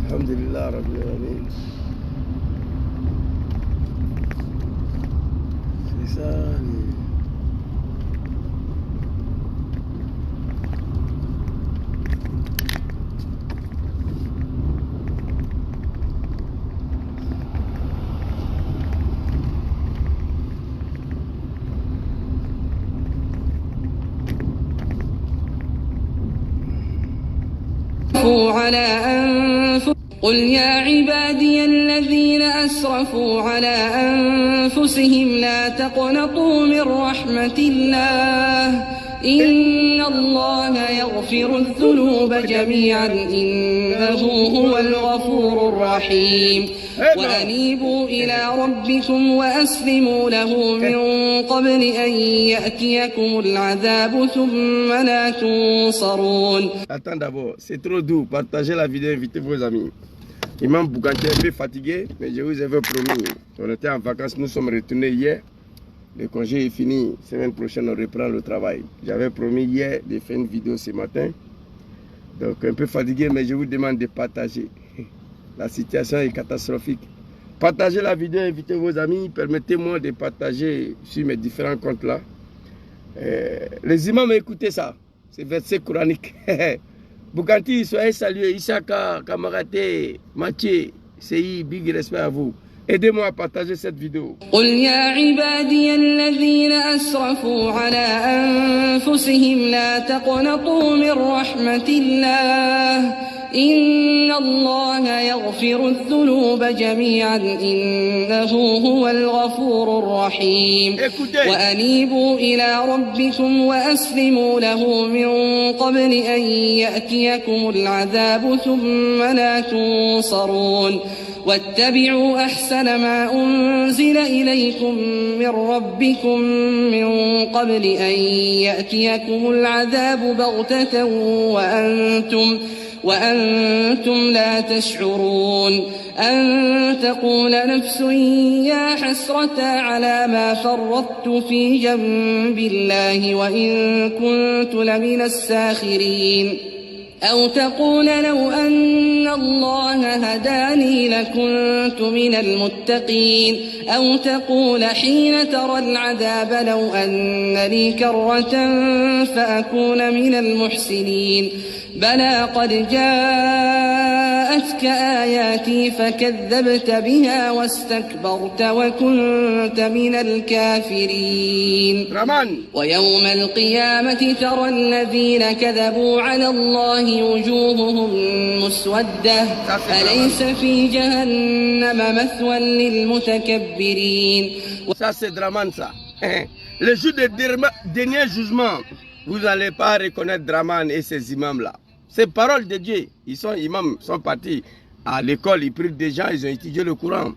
Alhamdulillah Rabbil Alamin. C'est ça. على أنفسهم قل يا عبادي الذين أسرفوا على أنفسهم لا تقنطوا من رحمة الله إن الله يغفر الذنوب جميعا إنه هو الغفور الرحيم وأنيبوا إلى ربكم وأسلموا له من قبل أن يأتيكم العذاب ثم لا تنصرون. Attends d'abord, c'est trop doux. Partagez la vidéo, invitez vos amis. Imam Bouganti est un peu fatigué, mais je vous avais promis. On était en vacances, nous sommes retournés hier. Le congé est fini. Semaine prochaine, on reprend le travail. J'avais promis hier de faire une vidéo ce matin. Donc un peu fatigué, mais je vous demande de partager. La situation est catastrophique. Partagez la vidéo, invitez vos amis. Permettez-moi de partager sur mes différents comptes là. Les imams, écoutez ça. C'est verset coranique. Bouganti, soyez salués. Isaka, Kamaraté, Mathieu, CI, big respect à vous. Aidez-moi à partager cette vidéo. قل يا عبادي الذين أسرفوا على أنفسهم لا تقنطوا من رحمة الله إن الله يغفر الذنوب جميعا إنه هو الغفور الرحيم وأنيبوا إلى ربكم وأسلموا له من قبل أن يأتيكم العذاب ثم لا تنصرون واتبعوا أحسن ما أنزل إليكم من ربكم من قبل أن يأتيكم العذاب بغتة وأنتم لا تشعرون أن تقول نفس يا حسرة على ما فرطت في جنب الله وإن كنت لمن الساخرين أو تقول لو أن الله هداني لكنت من المتقين أو تقول حين ترى العذاب لو أن لي كرة فأكون من المحسنين بلى قد جاءتك آياتي فكذبت بها واستكبرت وكنت من الكافرين ويوم القيامة ترى الذين كذبوا على الله وجوههم مسودة أليس في جهنم مثوى للمتكبرين. Ça c'est Draman ça. Le jour du dernier jugement, vous n'allez pas reconnaître Draman et ses imams là. Ces paroles de Dieu, ils sont imams, sont partis à l'école, ils prient des gens, ils ont étudié le Coran.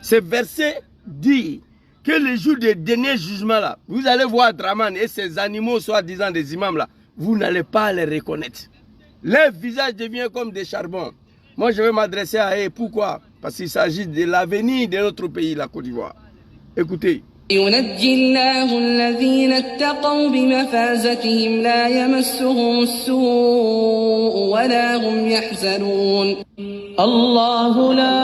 Ce verset dit que le jour du dernier jugement là, vous allez voir Draman et ses animaux soi-disant des imams là, vous n'allez pas les reconnaître. Leur visage devient comme des charbons. Moi je vais m'adresser à eux, pourquoi? Parce qu'il s'agit de l'avenir de notre pays, la Côte d'Ivoire. Écoutez. ينجي الله الذين اتقوا بمفازتهم لا يمسهم السوء ولا هم يحزنون. الله لا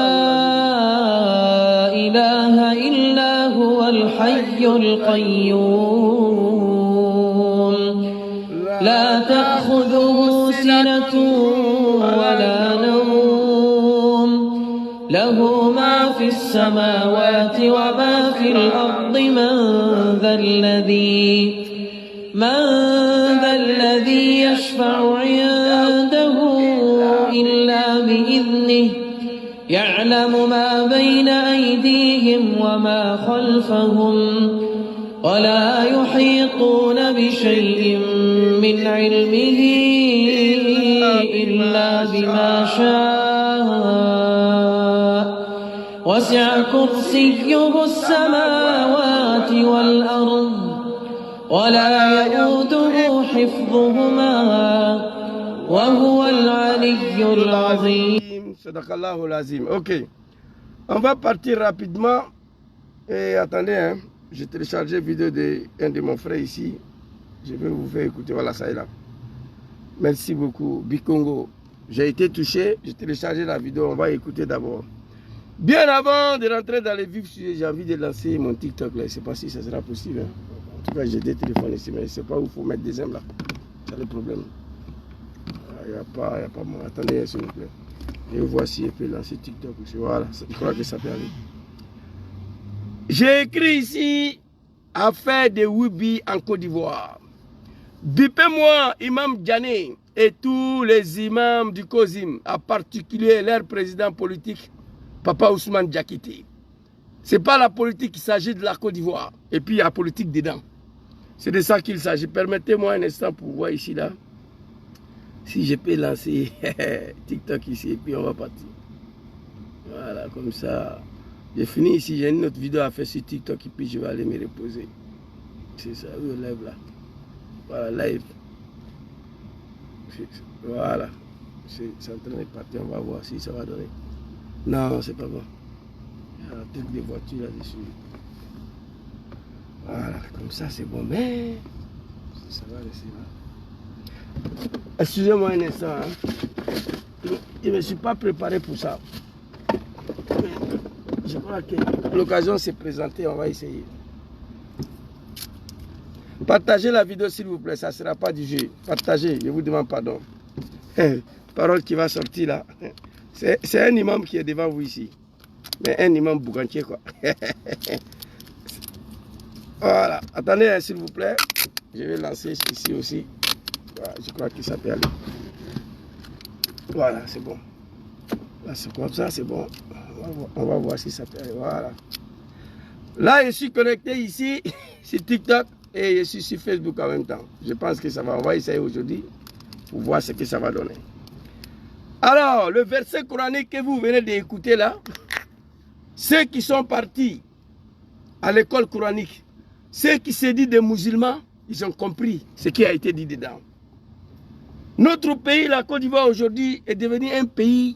إله إلا هو الحي القيوم لا تأخذه سنة ولا نوم له ما في السماوات وما في الأرض من ذا الذي يشفع عنده إلا بإذنه يعلم ما بين أيديهم وما خلفهم ولا يحيطون بشيء من علمه إلا بما شاء وسع كرسيه السماوات والأرض ولا يؤوده حفظهما وهو العلي العظيم. Sadaqallahu l'azim. Ok. On va partir rapidement. Et attendez, hein. J'ai téléchargé une vidéo d'un de mon frère ici. Je vais vous faire écouter. Voilà, ça est là. Merci beaucoup. Bikongo. J'ai été touché, j'ai téléchargé la vidéo, on va écouter d'abord. Bien avant de rentrer dans les vifs sujets, j'ai envie de lancer mon TikTok là. Je ne sais pas si ça sera possible. Hein. En tout cas, j'ai des téléphones ici, mais je ne sais pas où il faut mettre des aimes là. C'est le problème. Il n'y a pas bon. Attendez, s'il vous plaît. Et voici, je peux lancer TikTok aussi. Voilà, je crois que ça peut aller. J'ai écrit ici affaire de Wibi en Côte d'Ivoire. Bipez-moi, Imam Djané et tous les imams du COSIM, en particulier leur président politique, Papa Ousmane Diakité. Ce n'est pas la politique, il s'agit de la Côte d'Ivoire. Et puis il y a la politique dedans. C'est de ça qu'il s'agit. Permettez-moi un instant pour voir ici, là. Si je peux lancer TikTok ici, et puis on va partir. Voilà, comme ça. J'ai fini ici, j'ai une autre vidéo à faire sur TikTok, et puis je vais aller me reposer. C'est ça, oui, on lève là. Voilà, live. Voilà. C'est en train de partir, on va voir si ça va donner. Non, c'est pas bon. Il y a la tête des voitures là-dessus. Voilà, comme ça c'est bon, mais ça va laisser là. Excusez-moi un instant. Hein. Je ne me suis pas préparé pour ça. Je crois que l'occasion s'est présentée, on va essayer. Partagez la vidéo s'il vous plaît, ça ne sera pas du jeu. Partagez, je vous demande pardon. Parole qui va sortir là. C'est un imam qui est devant vous ici. Mais un imam bougantier quoi. Voilà, attendez s'il vous plaît. Je vais lancer ici aussi. Voilà, je crois que ça peut aller. Voilà, c'est bon. Là, c'est comme ça, c'est bon. On va voir si ça peut aller. Voilà. Là, je suis connecté ici sur TikTok et je suis sur Facebook en même temps. Je pense que ça va. On va essayer aujourd'hui pour voir ce que ça va donner. Alors, le verset coranique que vous venez d'écouter là, ceux qui sont partis à l'école coranique, ceux qui se disent des musulmans, ils ont compris ce qui a été dit dedans. Notre pays, la Côte d'Ivoire aujourd'hui, est devenu un pays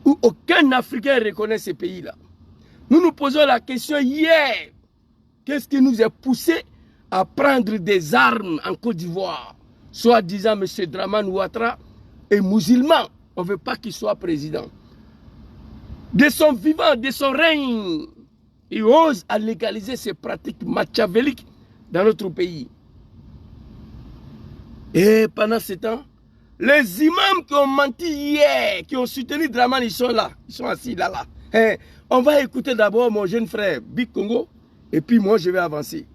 où aucun Africain ne reconnaît ce pays-là. Nous nous posons la question hier, qu'est-ce qui nous a poussé à prendre des armes en Côte d'Ivoire? Soit disant M. Dramane Ouattara est musulman, on ne veut pas qu'il soit président. De son vivant, de son règne, il ose à légaliser ces pratiques machiavéliques dans notre pays. Et pendant ce temps, les imams qui ont menti hier, qui ont soutenu Dramane, ils sont là, ils sont assis là. On va écouter d'abord mon jeune frère Big Congo, et puis moi je vais avancer.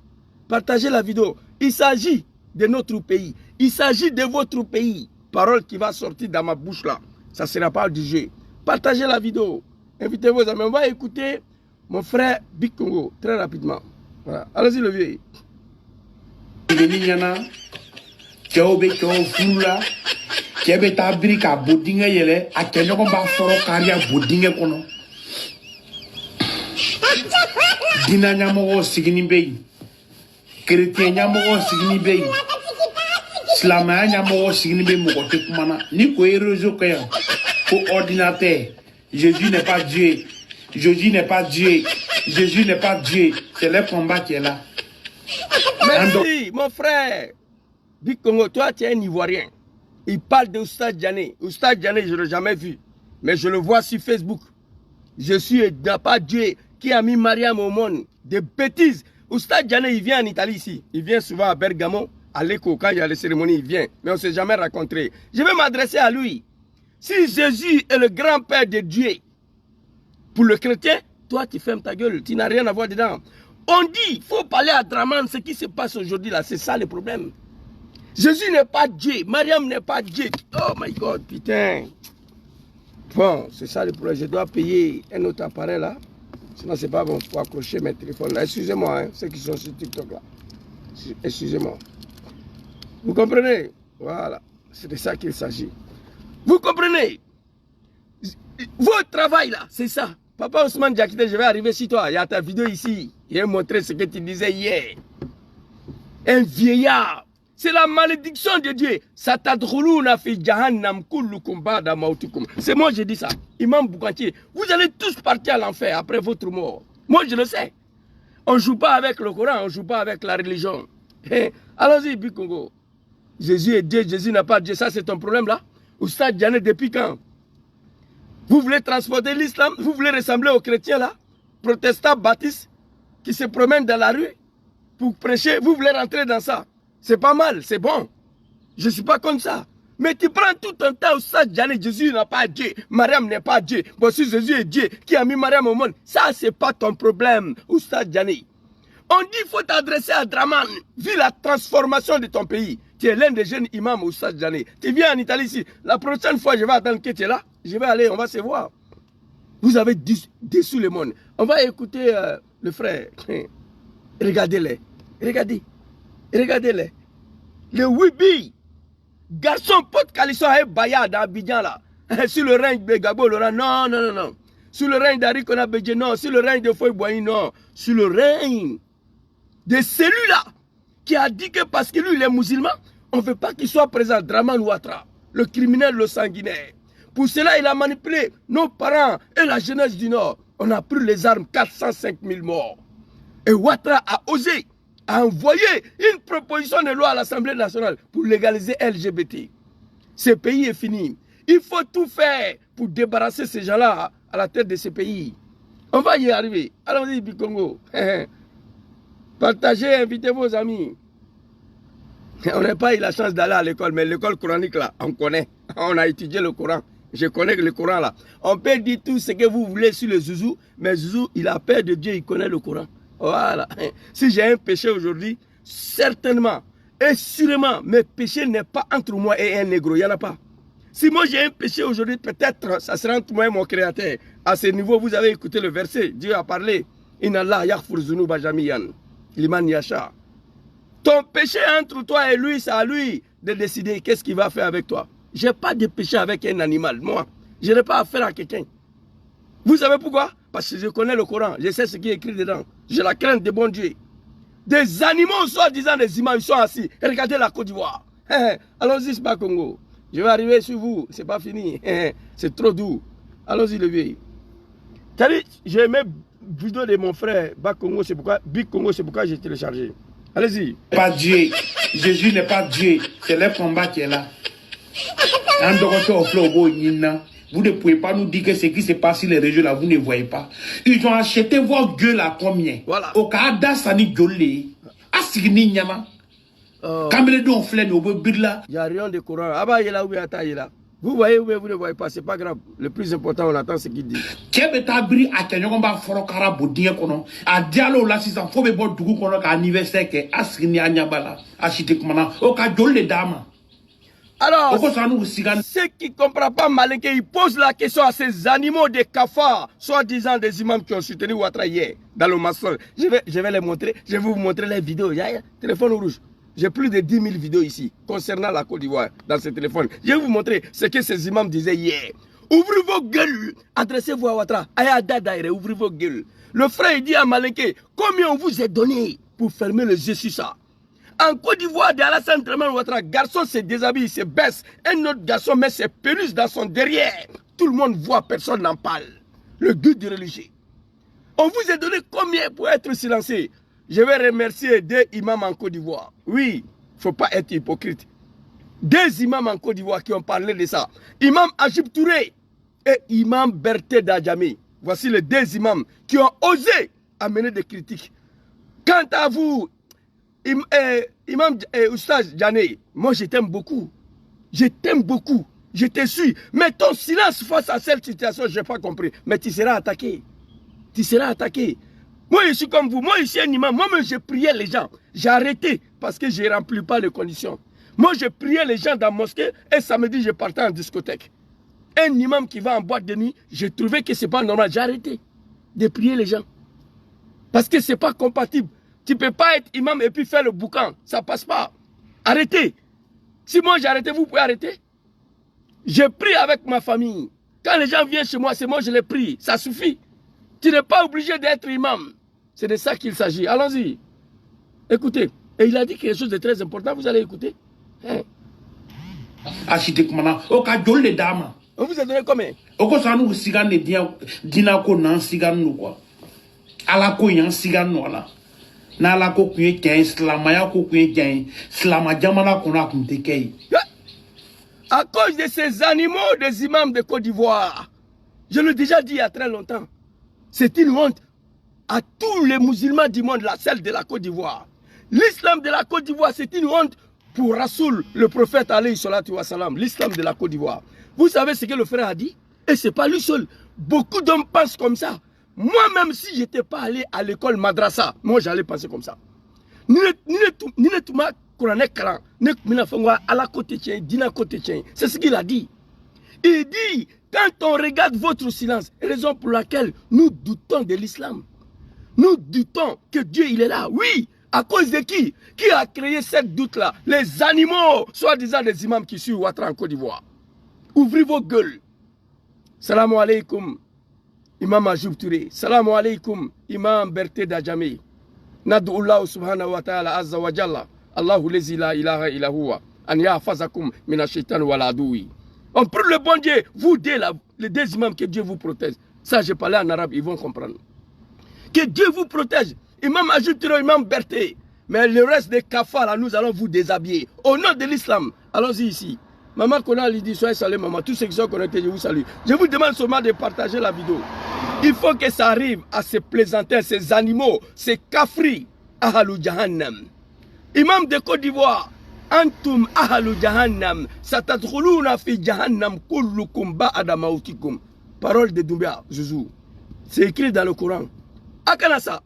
Partagez la vidéo. Il s'agit de notre pays, il s'agit de votre pays. Parole qui va sortir dans ma bouche là, ça ne sera pas du jeu. Partagez la vidéo, invitez vos amis, on va écouter mon frère Big Congo, très rapidement. Voilà. Allez-y le vieux. Dina ɲamɔgɔ sigini bɛ yen, keretiyɛn ɲamɔgɔ sigini bɛ yen, silamɛya ɲamɔgɔ sigini bɛ yen, mɔgɔ tɛ kuma na. Ni ko ye réseau kɛ yan ko ordinateur, Jésus n'est pas Dieu, Jésus n'est pas Dieu, Jésus n'est pas Dieu, c'est le combat qui est là. Merci mon frère Big Congo, toi tu es un Ivoirien. Il parle de Oustaz Djané. Oustaz Djané, je ne l'ai jamais vu, mais je le vois sur Facebook. Je suis pas Dieu qui a mis Mariam au monde. Des bêtises. Oustaz Djané, il vient en Italie ici. Il vient souvent à Bergamo, à l'Écho. Quand il y a les cérémonies, il vient. Mais on ne s'est jamais rencontré. Je vais m'adresser à lui. Si Jésus est le grand-père de Dieu, pour le chrétien, toi tu fermes ta gueule. Tu n'as rien à voir dedans. On dit, il faut parler à Dramane. Ce qui se passe aujourd'hui là, c'est ça le problème. Jésus n'est pas Dieu. Mariam n'est pas Dieu. Oh my God, putain. Bon, c'est ça le problème. Je dois payer un autre appareil là. Sinon, c'est pas bon pour accrocher mes téléphones là. Excusez-moi, hein, ceux qui sont sur TikTok là. Excusez-moi. Vous comprenez? Voilà. C'est de ça qu'il s'agit. Vous comprenez? Votre travail là, c'est ça. Papa Ousmane Diakité, je vais arriver sur toi. Il y a ta vidéo ici. Il a montré ce que tu disais hier. Un vieillard. C'est la malédiction de Dieu. C'est moi je dis ça. Imam Bougantier, vous allez tous partir à l'enfer après votre mort. Moi je le sais. On ne joue pas avec le Coran, on ne joue pas avec la religion. Allons-y, Big Congo. Jésus est Dieu, Jésus n'a pas Dieu. Ça c'est ton problème là. Oustaz Diané, depuis quand? Vous voulez transporter l'islam? Vous voulez ressembler aux chrétiens là? Protestants, baptistes, qui se promènent dans la rue pour prêcher? Vous voulez rentrer dans ça? C'est pas mal, c'est bon. Je ne suis pas comme ça. Mais tu prends tout ton temps, Oustaz Diané, Jésus n'a pas Dieu, Mariam n'est pas Dieu. Bon, si Jésus est Dieu, qui a mis Mariam au monde, ça c'est pas ton problème, Oustaz Diané. On dit qu'il faut t'adresser à Draman, vu la transformation de ton pays. Tu es l'un des jeunes imams, Oustaz Diané. Tu viens en Italie ici. La prochaine fois, je vais attendre que tu es là. Je vais aller, on va se voir. Vous avez déçu le monde. On va écouter le frère. Regardez-les. Regardez. Regardez-les. Le Wibi. Garçon pote Calisson et Baya dans Abidjan là. Sur le règne de Gabo Laurent. Non, non, non, non. Sur le règne d'Ari Konabedje, non. Sur le règne de Foy Boyi, non. Sur le règne de celui-là qui a dit que parce que lui il est musulman, on ne veut pas qu'il soit présent. Draman Ouattara, le criminel, le sanguinaire. Pour cela, il a manipulé nos parents et la jeunesse du Nord. On a pris les armes, 405 000 morts. Et Ouattara a osé envoyer une proposition de loi à l'Assemblée nationale pour légaliser LGBT. Ce pays est fini. Il faut tout faire pour débarrasser ces gens-là à la tête de ce pays. On va y arriver. Allons-y, Bikongo. Partagez, invitez vos amis. On n'a pas eu la chance d'aller à l'école, mais l'école coranique là, on connaît. On a étudié le Coran. Je connais le Coran là. On peut dire tout ce que vous voulez sur le Zouzou, mais Zouzou, il a peur de Dieu, il connaît le Coran. Voilà. Si j'ai un péché aujourd'hui, certainement et sûrement, mes péchés n'est pas entre moi et un négro. Il n'y en a pas. Si moi j'ai un péché aujourd'hui, peut-être ça sera entre moi et mon créateur. À ce niveau, vous avez écouté le verset. Dieu a parlé. Inallah yaghfir zunuba jamiyan. Liman yasha. Ton péché entre toi et lui, c'est à lui de décider qu'est-ce qu'il va faire avec toi. Je n'ai pas de péché avec un animal, moi. Je n'ai pas affaire à quelqu'un. Vous savez pourquoi? Parce que je connais le Coran, je sais ce qui est écrit dedans. J'ai la crainte de bon Dieu. Des animaux, soi-disant des imams, ils sont assis. Regardez la Côte d'Ivoire. Allons-y, c'est pas Congo. Je vais arriver sur vous, c'est pas fini. C'est trop doux. Allons-y, le vieux. J'ai aimé la vidéo de mon frère, Bas Congo, c'est pourquoi, Big Congo, c'est pourquoi j'ai téléchargé. Allez-y. Pas Dieu. Jésus n'est pas Dieu. C'est le combat qui est là. Vous ne pouvez pas nous dire que ce qui se passe sur les régions là, vous ne voyez pas. Ils ont acheté vos gueules à combien? Voilà. Au Canada, ça n'y gueule. Asigni nyama. Kamele don flène au birla. Il n'y a rien de Coran. Aba yela ou yata yela. Vous voyez ou vous ne voyez pas, c'est pas grave. Le plus important, on attend ce qu'il dit. Kebetabri a kenyomba forokara bodie kono. A dialo la si faut be bon dugu kono ka anniversaire ke asigni anyabala. Achite kumana. O ka jolle dama. Alors, ceux qui ne comprennent pas Malinké, ils posent la question à ces animaux de cafards, soi-disant des imams qui ont soutenu Ouattara hier, dans le maçon. Je vais les montrer, je vais vous montrer les vidéos. Téléphone rouge. J'ai plus de 10 000 vidéos ici, concernant la Côte d'Ivoire, dans ce téléphone. Je vais vous montrer ce que ces imams disaient hier. Ouvrez vos gueules, adressez-vous à Ouattara. Ouvrez vos gueules. Le frère il dit à Malinké, combien on vous a donné pour fermer les yeux sur ça? En Côte d'Ivoire, de Alassane Draman Ouattara, garçon se déshabille, se baisse. Un autre garçon met ses peluches dans son derrière. Tout le monde voit, personne n'en parle. Le guide religieux. On vous a donné combien pour être silencieux? Je vais remercier deux imams en Côte d'Ivoire. Oui, il ne faut pas être hypocrite. Deux imams en Côte d'Ivoire qui ont parlé de ça. Imam Agib Touré et Imam Berté Dadjami. Voici les deux imams qui ont osé amener des critiques. Quant à vous, Imam Oustaz Diané, moi je t'aime beaucoup. Je t'aime beaucoup. Je te suis. Mais ton silence face à cette situation, je n'ai pas compris. Mais tu seras attaqué. Tu seras attaqué. Moi je suis comme vous. Moi je suis un imam. Moi-même je priais les gens. J'ai arrêté parce que je ne remplis pas les conditions. Moi je priais les gens dans la mosquée et samedi je partais en discothèque. Un imam qui va en boîte de nuit, j'ai trouvé que ce n'est pas normal. J'ai arrêté de prier les gens. Parce que ce n'est pas compatible. Tu ne peux pas être imam et puis faire le boucan. Ça ne passe pas. Arrêtez. Si moi j'ai arrêté, vous pouvez arrêter. Je prie avec ma famille. Quand les gens viennent chez moi, c'est moi je les prie. Ça suffit. Tu n'es pas obligé d'être imam. C'est de ça qu'il s'agit. Allons-y. Écoutez. Et il a dit quelque chose de très important. Vous allez écouter. Hein? On vous a donné combien? N'ala ko kuye kɛn silamaya ko kuye kɛn silama jamana kɔnɔ a kun tɛ kɛ ye. À cause de ces animaux des imams de Côte d'Ivoire. Je l'ai déjà dit il y a très longtemps. C'est une honte à tous les musulmans du monde, celle de la Côte d'Ivoire. L'islam de la Côte d'Ivoire, c'est une honte pour Rasoul, le prophète alayhi salatu wa salam, l'islam de la Côte d'Ivoire. Vous savez ce que le frère a dit? Et ce n'est pas lui seul. Beaucoup d'hommes pensent comme ça. Moi-même, si je n'étais pas allé à l'école madrasa, moi j'allais penser comme ça. C'est ce qu'il a dit. Il dit, quand on regarde votre silence, raison pour laquelle nous doutons de l'islam. Nous doutons que Dieu il est là. Oui, à cause de qui? Qui a créé cette doute-là? Les animaux, soi-disant des imams qui suivent Ouattara en Côte d'Ivoire. Ouvrez vos gueules. Salam alaikum, Imam Ajoub Touré. Salam alaikum, Imam Berté Dajame. Nad'ullah subhanahu wa ta'ala azza wa jalla. Allahu lezi la ilaha illa huwa. An yahfazakum mina shaitan wal adoui. On prie le bon Dieu, vous les deux imams, que Dieu vous protège. Ça, j'ai parlé en arabe, ils vont comprendre. Que Dieu vous protège. Imam Ajoub Touré, Imam Berté. Mais le reste des kafares, là, nous allons vous déshabiller. Au nom de l'islam, allons-y ici. Maman Kona lui dit, soyez salués, maman. Tous ceux qui sont connectés, je vous salue. Je vous demande seulement de partager la vidéo. Il faut que ça arrive à ces plaisantins, ces animaux, ces kafris, Ahalou Jahannam. Imam de Côte d'Ivoire, Antum Ahalou Jahannam, Satadkhuluna fi Jahannam kullukum ba'ada mautikum. Parole de Doumbia, Zouzou. C'est écrit dans le Coran. Akanasa,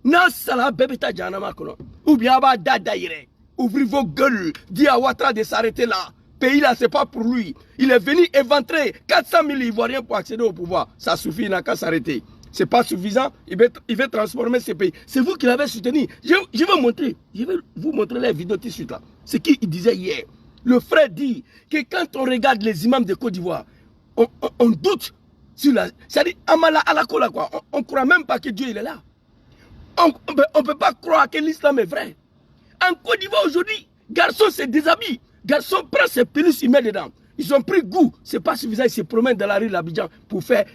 Nasala Bebeta Jahannama Kono. Ou bien Abba Dadaïre. Ouvrez vos gueules, dis à Ouattara de s'arrêter là. Pays là, c'est pas pour lui. Il est venu éventrer 400 000 Ivoiriens pour accéder au pouvoir. Ça suffit, il n'a qu'à s'arrêter. C'est pas suffisant, il veut transformer ce pays. C'est vous qui l'avez soutenu. Je vais vous montrer les vidéos tout de suite là. Ce qu'il disait hier. Le frère dit que quand on regarde les imams de Côte d'Ivoire, on doute sur la... C'est-à-dire, Amala Alakola quoi. On ne croit même pas que Dieu il est là. On ne peut pas croire que l'islam est vrai. En Côte d'Ivoire aujourd'hui, garçon se déshabille. Garçon prend ses pénis, il met dedans. Ils ont pris goût. Ce n'est pas suffisant. Ils se promènent dans la rue de l'Abidjan pour faire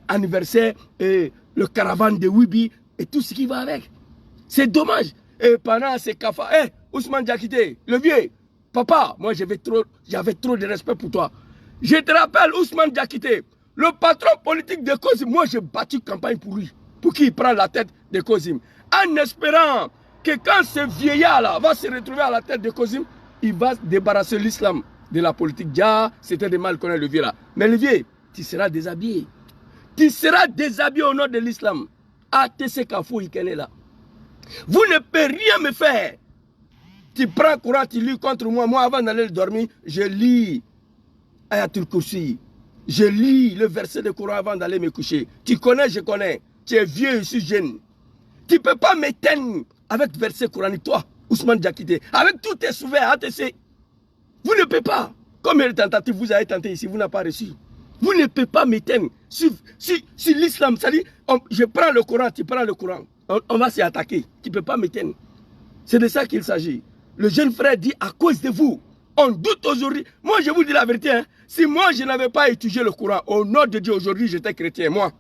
anniversaire, le caravane de Wibi et tout ce qui va avec. C'est dommage. Et pendant ces cafards, Ousmane Diakité, le vieux, papa, moi j'avais trop de respect pour toi. Je te rappelle, Ousmane Diakité, le patron politique de Kozim, moi j'ai battu campagne pour lui, pour qu'il prenne la tête de Kozim. En espérant que quand ce vieillard-là va se retrouver à la tête de Kozim, il va débarrasser l'islam de la politique. Déjà, c'était de mal connaître le vieux là. Mais le vieux, tu seras déshabillé. Tu seras déshabillé au nom de l'islam. ATC Kafou Ikene là. Vous ne pouvez rien me faire. Tu prends courant, tu lis contre moi. Moi, avant d'aller dormir, je lis Ayatul Kursi. Je lis le verset de Coran avant d'aller me coucher. Tu connais, je connais. Tu es vieux, je suis jeune. Tu ne peux pas m'éteindre avec verset coranique, toi. Ousmane Diakité, avec tous tes souvenirs, ATC, vous ne pouvez pas. Combien de tentatives vous avez tenté ici, vous n'avez pas reçu. Vous ne pouvez pas m'éteindre. Si l'islam, ça dit, je prends le Coran, tu prends le Coran, on va s'y attaquer. Tu ne peux pas m'éteindre. C'est de ça qu'il s'agit. Le jeune frère dit, à cause de vous, on doute aujourd'hui. Moi, je vous dis la vérité, hein, si moi, je n'avais pas étudié le Coran, au nom de Dieu, aujourd'hui, j'étais chrétien, moi.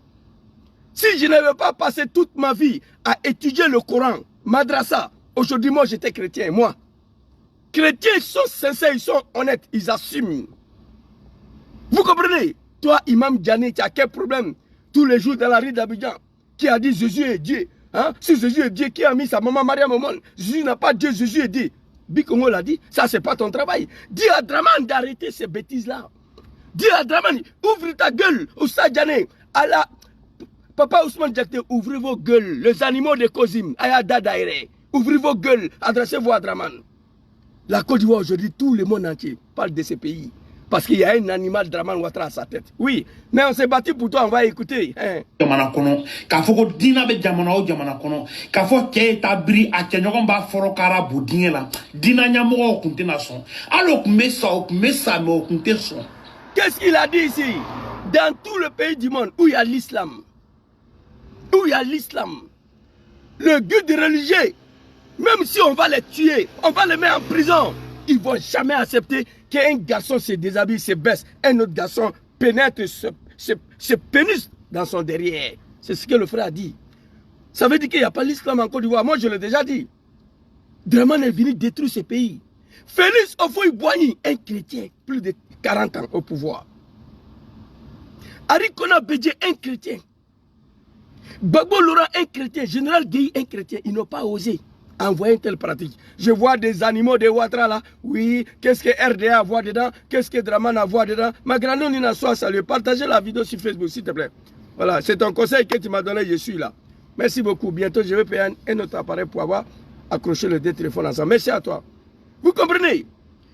Si je n'avais pas passé toute ma vie à étudier le Coran, madrasa, aujourd'hui, moi, j'étais chrétien, moi. Chrétiens, ils sont sincères, ils sont honnêtes, ils assument. Vous comprenez? Toi, Imam Djani, tu as quel problème? Tous les jours dans la rue d'Abidjan, qui a dit Jésus est Dieu. Hein? Si Jésus est Dieu, qui a mis sa maman Mariam au monde? Jésus n'a pas Dieu, Jésus est Dieu. Bikongo l'a dit, ça, c'est pas ton travail. Dis à Draman d'arrêter ces bêtises-là. Dis à Draman, ouvre ta gueule, Oustaz Djani, Papa Ousmane Diakité, ouvrez vos gueules, les animaux de Kozim, Ayada Daire. Ouvrez vos gueules, adressez-vous à Draman. La Côte d'Ivoire aujourd'hui, tout le monde entier parle de ce pays. Parce qu'il y a un animal Draman Ouattara à sa tête. Oui, mais on s'est battu pour toi, on va écouter. Jamana kono, ka foko dina be jamana o jamana kono, ka fo ke tabri a kenyogon ba foro kara budinye la. Dina nyamo o kunte na son. Alors me sa me o kunte son. Qu'est-ce qu'il a dit ici? Dans tout le pays du monde où il y a l'islam, le guide religieux, même si on va les tuer, on va les mettre en prison, ils ne vont jamais accepter qu'un garçon se déshabille, se baisse, un autre garçon pénètre, se pénisse dans son derrière. C'est ce que le frère a dit. Ça veut dire qu'il n'y a pas l'islam en Côte d'Ivoire. Moi, je l'ai déjà dit. Draman est venu détruire ce pays. Félix Ofoy-Boigny, un chrétien, plus de 40 ans au pouvoir. Arikona Bédié, un chrétien. Gbagbo Laurent, un chrétien. Général Gueye, un chrétien. Ils n'ont pas osé envoyer une telle pratique. Je vois des animaux de Ouattara là. Oui, qu'est-ce que RDA a à voir dedans? Qu'est-ce que Draman a à voir dedans? Ma grande Nina soit saluée. Partagez la vidéo sur Facebook, s'il te plaît. Voilà, c'est un conseil que tu m'as donné, je suis là. Merci beaucoup. Bientôt, je vais payer un autre appareil pour avoir accroché les deux téléphones ensemble. Merci à toi. Vous comprenez?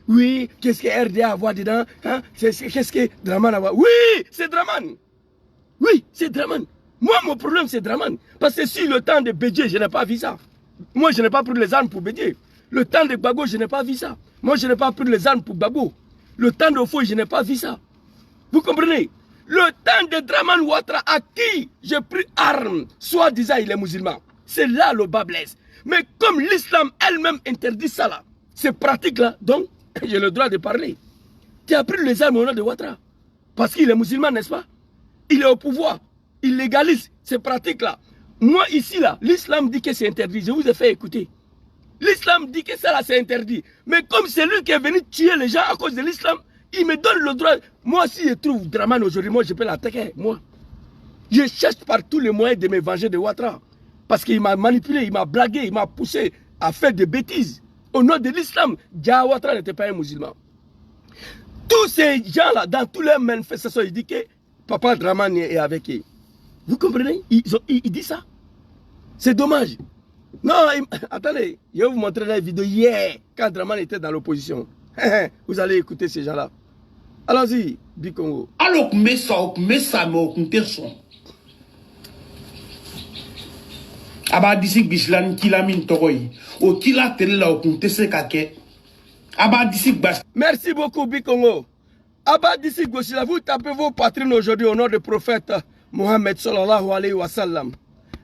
Oui, qu'est-ce que RDA a à voir dedans? Hein? Qu'est-ce que Draman a à voir? Oui, c'est Draman. Oui, c'est Draman. Moi, mon problème, c'est Draman. Parce que si le temps de Bédié, je n'ai pas vu ça. Moi, je n'ai pas pris les armes pour Bédié. Le temps de Gbagbo, je n'ai pas vu ça. Moi, je n'ai pas pris les armes pour Gbagbo. Le temps de Ofo, je n'ai pas vu ça. Vous comprenez? Le temps de Draman Ouattara, à qui j'ai pris armes, soi-disant il est musulman. C'est là le bas blesse. Mais comme l'islam elle-même interdit ça là, ces pratiques-là, donc, j'ai le droit de parler. Tu as pris les armes au nom de Ouattara. Parce qu'il est musulman, n'est-ce pas? Il est au pouvoir. Il légalise ces pratiques-là. Moi, ici, là, l'islam dit que c'est interdit. Je vous ai fait écouter. L'islam dit que ça, là, c'est interdit. Mais comme c'est lui qui est venu tuer les gens à cause de l'islam, il me donne le droit. Moi, si je trouve Draman aujourd'hui, moi, je peux l'attaquer. Moi, je cherche par tous les moyens de me venger de Ouattara. Parce qu'il m'a manipulé, il m'a blagué, il m'a poussé à faire des bêtises. Au nom de l'islam, Dia Ouattara n'était pas un musulman. Tous ces gens-là, dans toutes leurs manifestations, ils disent que Papa Draman est avec eux. Vous comprenez? Il dit ça. C'est dommage. Non, attendez, je vais vous montrer la vidéo hier, quand Draman était dans l'opposition. Vous allez écouter ces gens-là. Allons-y, Bikongo. Alors, mais ça, mais son. Abadisi Bislan Kilamin Toroy. Au Kila Tela au Kuntese Kake. Abadisi Bas. Merci beaucoup, Bikongo. Abadisi Gosila, vous tapez vos patrines aujourd'hui au nom du prophète Mohammed sallallahu alayhi wa sallam.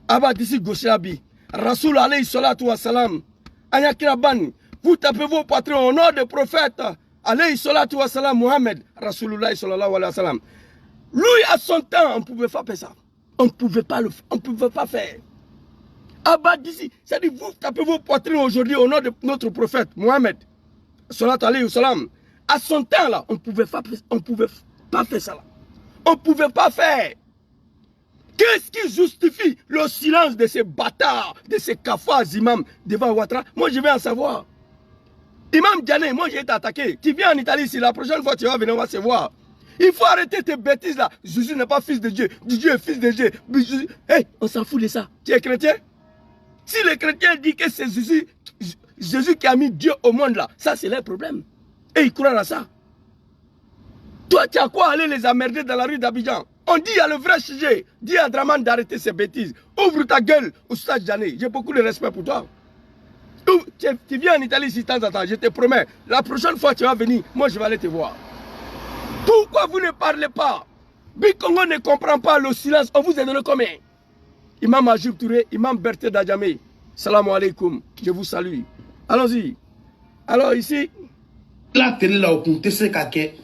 Abadisi Goshilabi. Rasoul alayhi salatu wa salam. Ayakiraban. Vous tapez vos patrons au nom du prophète alayhi salatu wa salam Mohammed Rasoulullah sallallahu alayhi wa sallam. Lui, à son temps, on ne pouvait pas faire ça. On ne pouvait pas le faire. On ne pouvait pas faire. Abadisi, c'est-à-dire vous tapez vos poitrines aujourd'hui au nom de notre prophète Mohammed sallallahu alayhi wa sallam. À son temps là, on ne pouvait pas faire ça là. On ne pouvait pas faire. Qu'est-ce qui justifie le silence de ces bâtards, de ces cafards imams devant Ouattara? Moi je veux en savoir. Imam Diané, moi j'ai été attaqué. Tu viens en Italie, si la prochaine fois tu vas venir, on va se voir. Il faut arrêter tes bêtises là. Jésus n'est pas fils de Dieu. Dieu est fils de Dieu. Hey, on s'en fout de ça. Tu es chrétien? Si les chrétiens disent que c'est Jésus qui a mis Dieu au monde là, ça c'est leur problème. Et ils croient à ça. Toi, tu as quoi aller les emmerder dans la rue d'Abidjan? On dit à le vrai sujet. Dis à Draman d'arrêter ses bêtises. Ouvre ta gueule, Oustaz Diané. J'ai beaucoup de respect pour toi. Tu viens en Italie si de temps en temps, je te promets. La prochaine fois tu vas venir, moi je vais aller te voir. Pourquoi vous ne parlez pas? Bikongo ne comprend pas le silence. On vous a donné combien? Imam Ajoub Touré, Imam Berthe Dajame. Salam alaikum. Je vous salue. Allons-y. Alors ici. La télé là au Kuntese Kake.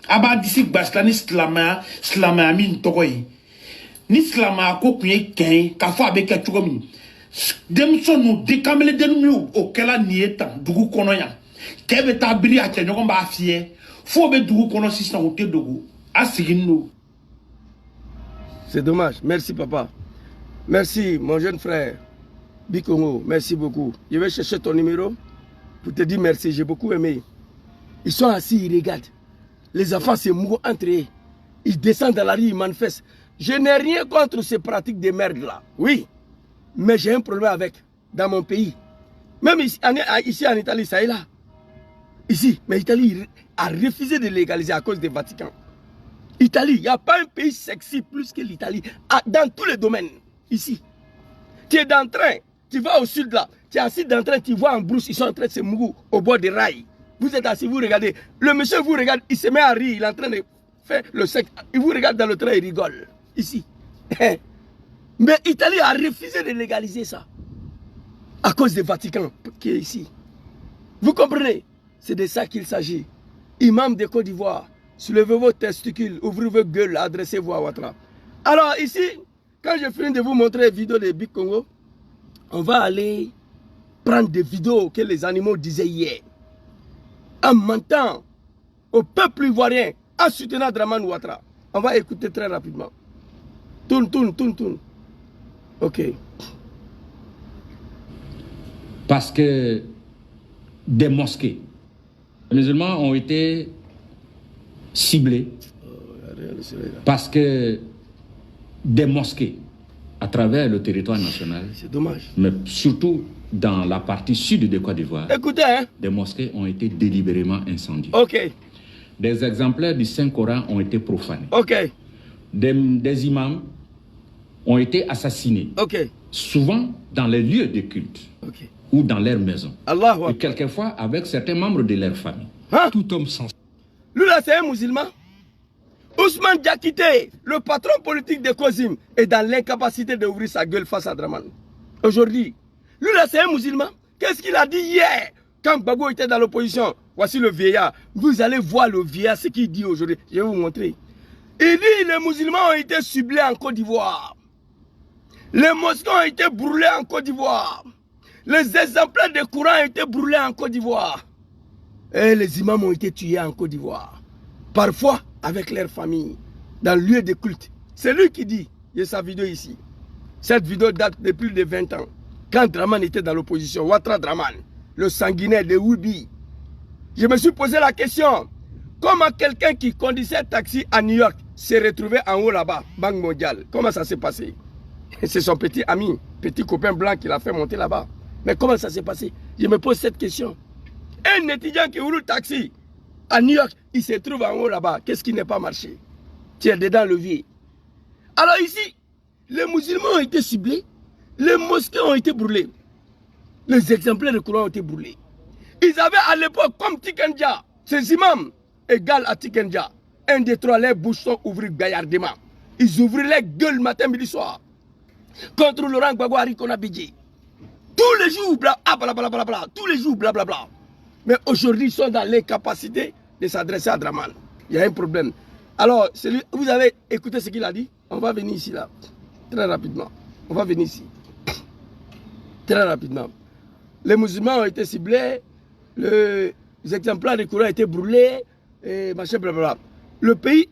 Abadisi Baslani Slama Min Togoy. Ni Slama Kokuye Ken, Kafo avec Chugomi. Demson nous décamele de nous au Kela Nietan, Dougou Konoya. Keve Tabri à Tchenyogon Bafie. Faut be Dougou Kono Sistan au Dougou. Asigino. C'est dommage. Merci papa. Merci mon jeune frère. Bikongo, merci beaucoup. Je vais chercher ton numéro pour te dire merci. J'ai beaucoup aimé. Ils sont assis, ils regardent. Les enfants se mouillent entre eux. Ils descendent dans la rue, ils manifestent. Je n'ai rien contre ces pratiques de merde là. Oui. Mais j'ai un problème avec, dans mon pays. Même ici en Italie, ça est là. Ici, mais l'Italie a refusé de légaliser à cause du Vatican. Italie, il n'y a pas un pays sexy plus que l'Italie. Dans tous les domaines. Ici. Tu es dans le train, tu vas au sud là. Tu es assis dans le train, tu vois en brousse, ils sont en train de se mouiller au bord des rails. Vous êtes assis, vous regardez. Le monsieur vous regarde, il se met à rire, il est en train de faire le sec. Il vous regarde dans le train, il rigole. Ici. Mais l'Italie a refusé de légaliser ça. À cause du Vatican qui est ici. Vous comprenez? C'est de ça qu'il s'agit. Imam de Côte d'Ivoire, soulevez vos testicules, ouvrez vos gueules, adressez-vous à Ouattara. Alors ici, quand je finis de vous montrer les vidéos de Bikongo, on va aller prendre des vidéos que les animaux disaient hier. En mentant au peuple ivoirien en soutenant Dramane Ouattara. On va écouter très rapidement. Tourne. Ok. Parce que des mosquées, les musulmans ont été ciblés. Parce que des mosquées à travers le territoire national, c'est dommage, mais surtout dans la partie sud de Côte d'Ivoire, écoutez, hein? des mosquées ont été délibérément incendiées. Ok. Des exemplaires du Saint-Coran ont été profanés. Ok. Des imams ont été assassinés. Ok. Souvent dans les lieux de culte. Ok. Ou dans leurs maisons. Allahu Akbar. Et quelquefois avec certains membres de leur famille. Hein? Tout homme sensé. Lui là, c'est un musulman. Ousmane Diakité, le patron politique de COSIM, est dans l'incapacité d'ouvrir sa gueule face à Dramane. Aujourd'hui, lui là, c'est un musulman. Qu'est-ce qu'il a dit hier quand Gbagbo était dans l'opposition? Voici le vieillard. Vous allez voir le vieillard, ce qu'il dit aujourd'hui. Je vais vous montrer. Il dit les musulmans ont été ciblés en Côte d'Ivoire. Les mosquées ont été brûlés en Côte d'Ivoire. Les exemplaires de Coran ont été brûlés en Côte d'Ivoire. Et les imams ont été tués en Côte d'Ivoire. Parfois avec leur famille, dans le lieu de culte. C'est lui qui dit, il y a sa vidéo ici. Cette vidéo date de plus de 20 ans. Quand Dramane était dans l'opposition, Ouattara Dramane, le sanguinaire de Woubi. Je me suis posé la question, comment quelqu'un qui conduisait taxi à New York s'est retrouvé en haut là-bas, Banque mondiale? Comment ça s'est passé? C'est son petit ami, petit copain blanc qui l'a fait monter là-bas. Mais comment ça s'est passé? Je me pose cette question. Un étudiant qui roule le taxi à New York, il se trouve en haut là-bas. Qu'est-ce qui n'est pas marché? Tiens, dedans le levier. Alors ici, les musulmans ont été ciblés, les mosquées ont été brûlées, les exemplaires de Coran ont été brûlés. Ils avaient à l'époque, comme Tikenja, ces imams égal à Tikenja, un des trois, les bouches sont ouvertes gaillardement. Ils ouvraient les gueules matin, midi, soir. Contre Laurent Gbagbo Arikona Bidji. Tous les jours, blablabla, tous les jours, blablabla. Mais aujourd'hui, ils sont dans l'incapacité de s'adresser à Dramane. Il y a un problème. Alors, vous avez écouté ce qu'il a dit? On va venir ici, là. Très rapidement. On va venir ici. Très rapidement. Les musulmans ont été ciblés, les exemplaires de Coran ont été brûlés, et machin, blablabla. Le pays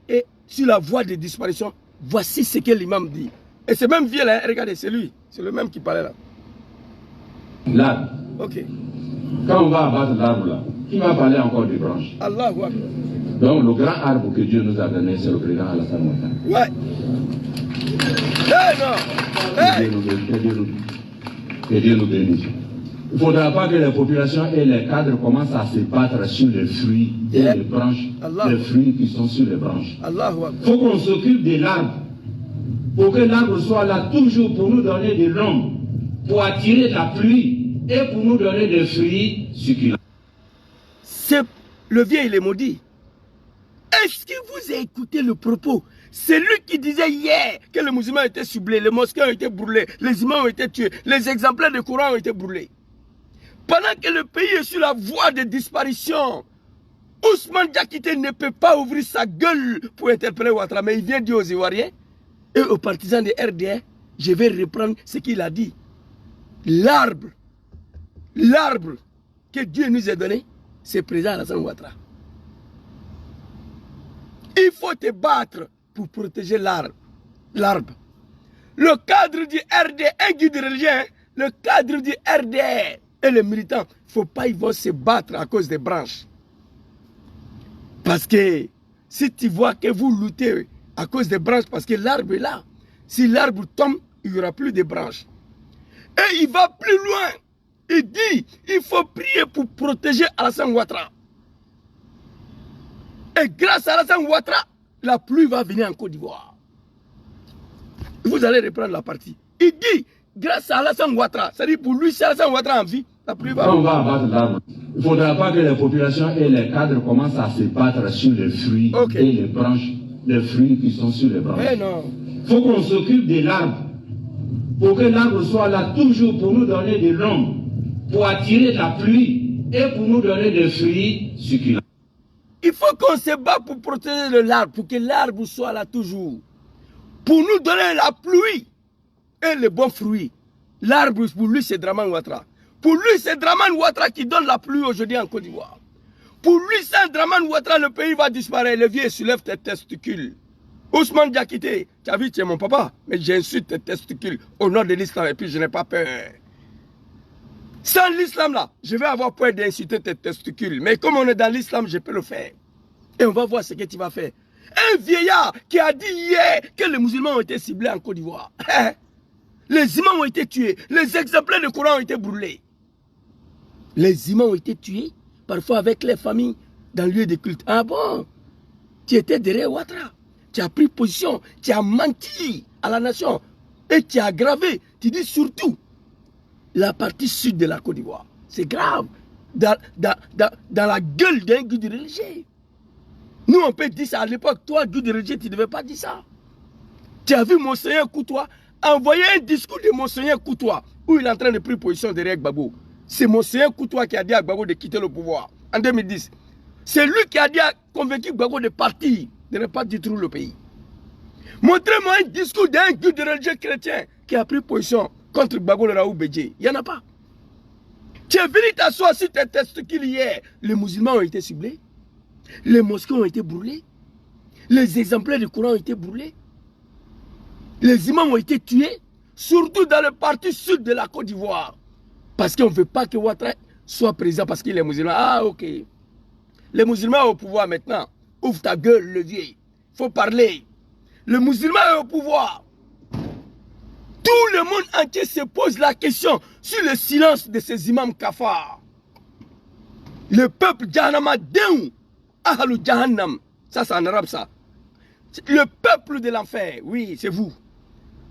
est sur la voie de disparition. Voici ce que l'imam dit. Et c'est même vieux, là. Regardez, c'est lui. C'est le même qui parlait là. L'arbre. Ok. Quand on va abattre l'arbre là, qui va parler encore des branches? Allahu Akbar. Donc le grand arbre que Dieu nous a donné, c'est le président Alassane Ouattara. Ouais. Hey, non. Hey. Que Dieu nous bénisse. Il ne faudra pas que les populations et les cadres commencent à se battre sur les fruits et les branches, les fruits qui sont sur les branches. Il faut qu'on s'occupe de l'arbre, pour que l'arbre soit là toujours pour nous donner de l'ombre, pour attirer la pluie et pour nous donner des fruits succulents. Le vieux, il est maudit. Est-ce que vous avez écouté le propos? C'est lui qui disait hier que les musulmans étaient ciblés, les mosquées ont été brûlées, les imams ont été tués, les exemplaires de Coran ont été brûlés. Pendant que le pays est sur la voie de disparition, Ousmane Diakité ne peut pas ouvrir sa gueule pour interpeller Ouattara, mais il vient dire aux Ivoiriens et aux partisans de RDR, je vais reprendre ce qu'il a dit. L'arbre que Dieu nous a donné, c'est président Alassane Ouattara. Il faut te battre pour protéger l'arbre. Le cadre du RD, un guide religieux, le cadre du RDR et les militants, il ne faut pas, ils vont se battre à cause des branches. Parce que si tu vois que vous luttez à cause des branches, parce que l'arbre est là, si l'arbre tombe, il n'y aura plus de branches. Et il va plus loin. Il dit, il faut prier pour protéger Alassane Ouattara. Et grâce à Alassane Ouattara, la pluie va venir en Côte d'Ivoire. Vous allez reprendre la partie. Il dit, grâce à Alassane Ouattara, c'est-à-dire pour lui, si Alassane Ouattara en vie, la pluie va venir. Quand on va abattre l'arbre, il ne faudra pas que les populations et les cadres commencent à se battre sur les fruits et les branches, les fruits qui sont sur les branches. Il faut qu'on s'occupe de l'arbre, pour que l'arbre soit là toujours pour nous donner de l'ombre, pour attirer la pluie et pour nous donner des fruits succulents. Il faut qu'on se batte pour protéger l'arbre, pour que l'arbre soit là toujours. Pour nous donner la pluie et les bons fruits. L'arbre, pour lui, c'est Dramane Ouattara. Pour lui, c'est Dramane Ouattara qui donne la pluie aujourd'hui en Côte d'Ivoire. Pour lui, sans Draman Ouattara, le pays va disparaître. Le vieux soulève tes testicules. Ousmane Diakité, tu as vu, tu es mon papa, mais j'insulte tes testicules au nom de l'islam et puis je n'ai pas peur. Sans l'islam là, je vais avoir peur d'insulter tes testicules. Mais comme on est dans l'islam, je peux le faire. Et on va voir ce que tu vas faire. Un vieillard qui a dit hier que les musulmans ont été ciblés en Côte d'Ivoire. Les imams ont été tués. Les exemplaires de Coran ont été brûlés. Les imams ont été tués, parfois avec les familles, dans le lieu de culte. Ah bon? Tu étais derrière Ouattara. Tu as pris position. Tu as menti à la nation. Et tu as aggravé. Tu dis surtout la partie sud de la Côte d'Ivoire. C'est grave. Dans la gueule d'un guide religieux. Nous, on peut dire ça à l'époque. Toi, guide religieux, tu ne devais pas dire ça. Tu as vu Monseigneur Koutoua envoyer un discours de Monseigneur Koutoua où il est en train de prendre position derrière Gbagbo. C'est Monseigneur Koutoua qui a dit à Gbagbo de quitter le pouvoir en 2010. C'est lui qui a dit à convaincu Gbagbo de partir, de ne pas détruire le pays. Montrez-moi un discours d'un guide religieux chrétien qui a pris position contre Gbagbo le Raoult Bédié. Il n'y en a pas. Tu es venu t'asseoir sur tes testicules hier. Les musulmans ont été ciblés. Les mosquées ont été brûlées. Les exemplaires du Coran ont été brûlés. Les imams ont été tués, surtout dans le parti sud de la Côte d'Ivoire. Parce qu'on ne veut pas que Ouattara soit président parce qu'il est musulman. Ah, ok. Les musulmans au pouvoir maintenant. Ouvre ta gueule, le vieil. Il faut parler. Le musulman est au pouvoir. Tout le monde entier se pose la question sur le silence de ces imams kafards. Le peuple Jahannama Deou, Ahalou Jahannam, ça c'est en arabe ça. Le peuple de l'enfer, oui, c'est vous.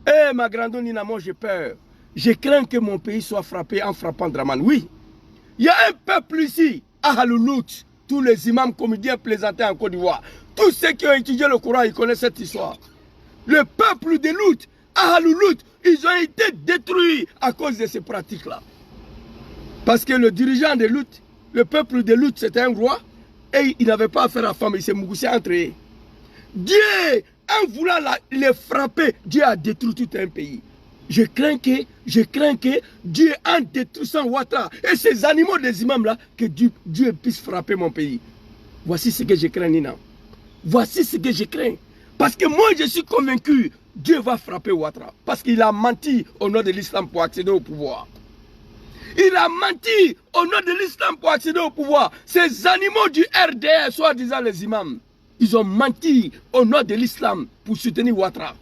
Eh ma grande Nina, moi j'ai peur. Je crains que mon pays soit frappé en frappant Draman. Oui, il y a un peuple ici, Ahalou Lout, tous les imams comédiens plaisantés en Côte d'Ivoire. Tous ceux qui ont étudié le Coran, ils connaissent cette histoire. Le peuple de Lout, Ahalou Lout, ils ont été détruits à cause de ces pratiques-là. Parce que le dirigeant de Lout, le peuple de Lout, c'était un roi, et il n'avait pas affaire à femme, il s'est mougoussé entre eux. Dieu, en voulant les frapper, Dieu a détruit tout un pays. Je crains que Dieu, en détruisant Ouattara et ces animaux des imams là, que Dieu puisse frapper mon pays. Voici ce que je crains, Nina. Voici ce que je crains. Parce que moi, je suis convaincu, Dieu va frapper Ouattara. Parce qu'il a menti au nom de l'islam pour accéder au pouvoir. Il a menti au nom de l'islam pour accéder au pouvoir. Ces animaux du RDR, soi-disant les imams, ils ont menti au nom de l'islam pour soutenir Ouattara.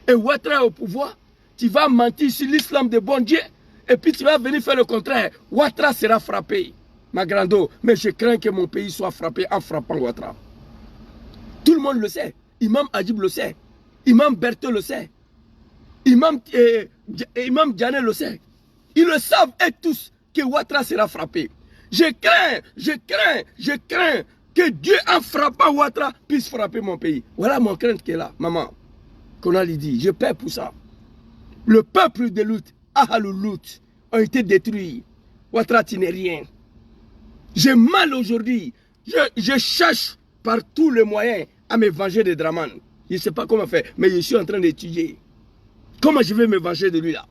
Et Ouattara au pouvoir, tu vas mentir sur l'islam de bon Dieu, et puis tu vas venir faire le contraire. Ouattara sera frappé, ma grande. Mais je crains que mon pays soit frappé en frappant Ouattara. Tout le monde le sait. Imam Adjib le sait. Imam Berthe le sait. Imam Diané le sait. Ils le savent et tous que Ouattara sera frappé. Je crains que Dieu, en frappant Ouattara, puisse frapper mon pays. Voilà mon crainte qui est là, maman. Qu'on a dit, je paie pour ça. Le peuple de Lout, Ahalou Lout, ont été détruits. Ouattara, tu n'es rien. J'ai mal aujourd'hui. Je cherche par tous les moyens à me venger de Draman. Je ne sais pas comment faire, mais je suis en train d'étudier. Comment je vais me venger de lui là?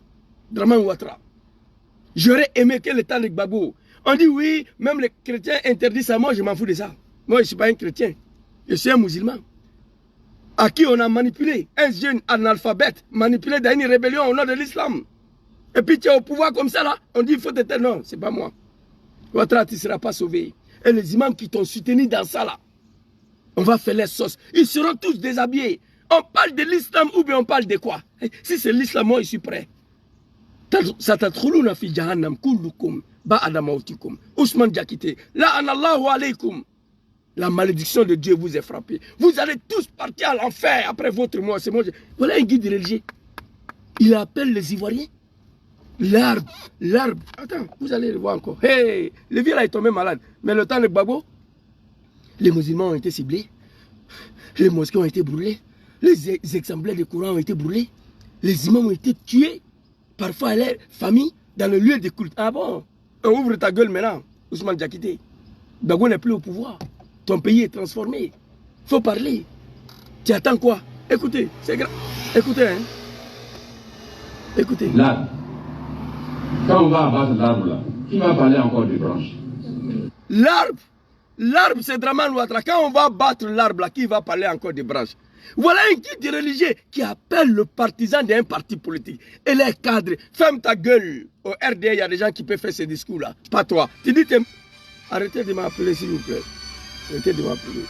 Draman Ouattara. J'aurais aimé que le temps de Gbagbo. On dit oui, même les chrétiens interdisent ça. Moi, je m'en fous de ça. Moi, je ne suis pas un chrétien. Je suis un musulman. À qui on a manipulé. Un jeune analphabète manipulé dans une rébellion au nom de l'islam. Et puis tu es au pouvoir comme ça là. On dit il faut t'être. Non, c'est pas moi. Ouattara, tu ne seras pas sauvé. Et les imams qui t'ont soutenu dans ça là, on va faire les sauces. Ils seront tous déshabillés. On parle de l'islam ou bien on parle de quoi? Si c'est l'islam, moi je suis prêt. Satatkhuluna fi jahannam kullukum ba'da mautikum. Ousmane Diakité, la anallahu alaykum. La malédiction de Dieu vous est frappée. Vous allez tous partir à l'enfer après votre mort. C'est moi. Voilà un guide religieux. Il appelle les Ivoiriens l'arbre. Attends, vous allez le voir encore. Hey, le vieux là est tombé malade. Mais le temps de Gbagbo, les musulmans ont été ciblés. Les mosquées ont été brûlées. Les exemplaires de Coran ont été brûlés. Les imams ont été tués. Parfois, à leur famille, dans le lieu de culte. Ah bon? Ouvre ta gueule maintenant, Ousmane Diakité. Gbagbo n'est plus au pouvoir. Ton pays est transformé. Il faut parler. Tu attends quoi? Écoutez, c'est grave. Écoutez, hein. Écoutez. L'arbre. Quand on va abattre l'arbre là, qui va parler encore des branches? L'arbre L'arbre, c'est Draman Ouattara. Quand on va battre l'arbre, là, qui va parler encore des branches? Voilà un guide religieux qui appelle le partisan d'un parti politique. Et les cadres, ferme ta gueule. Au RDA, il y a des gens qui peuvent faire ces discours-là. Pas toi. Tu dis, arrêtez de m'appeler, s'il vous plaît. Arrêtez de m'appeler.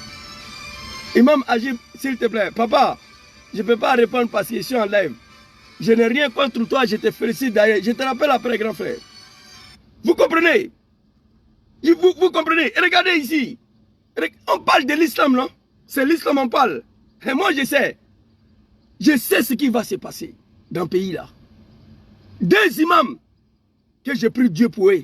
Imam Agib, s'il te plaît. Papa, je ne peux pas répondre parce que je suis en live. Je n'ai rien contre toi, je te félicite d'ailleurs. Je te rappelle après, grand frère. Vous comprenez? Vous comprenez? Regardez ici. On parle de l'islam, non? C'est l'islam on parle. Et moi, je sais ce qui va se passer dans le pays là. Deux imams que j'ai pris Dieu pour eux.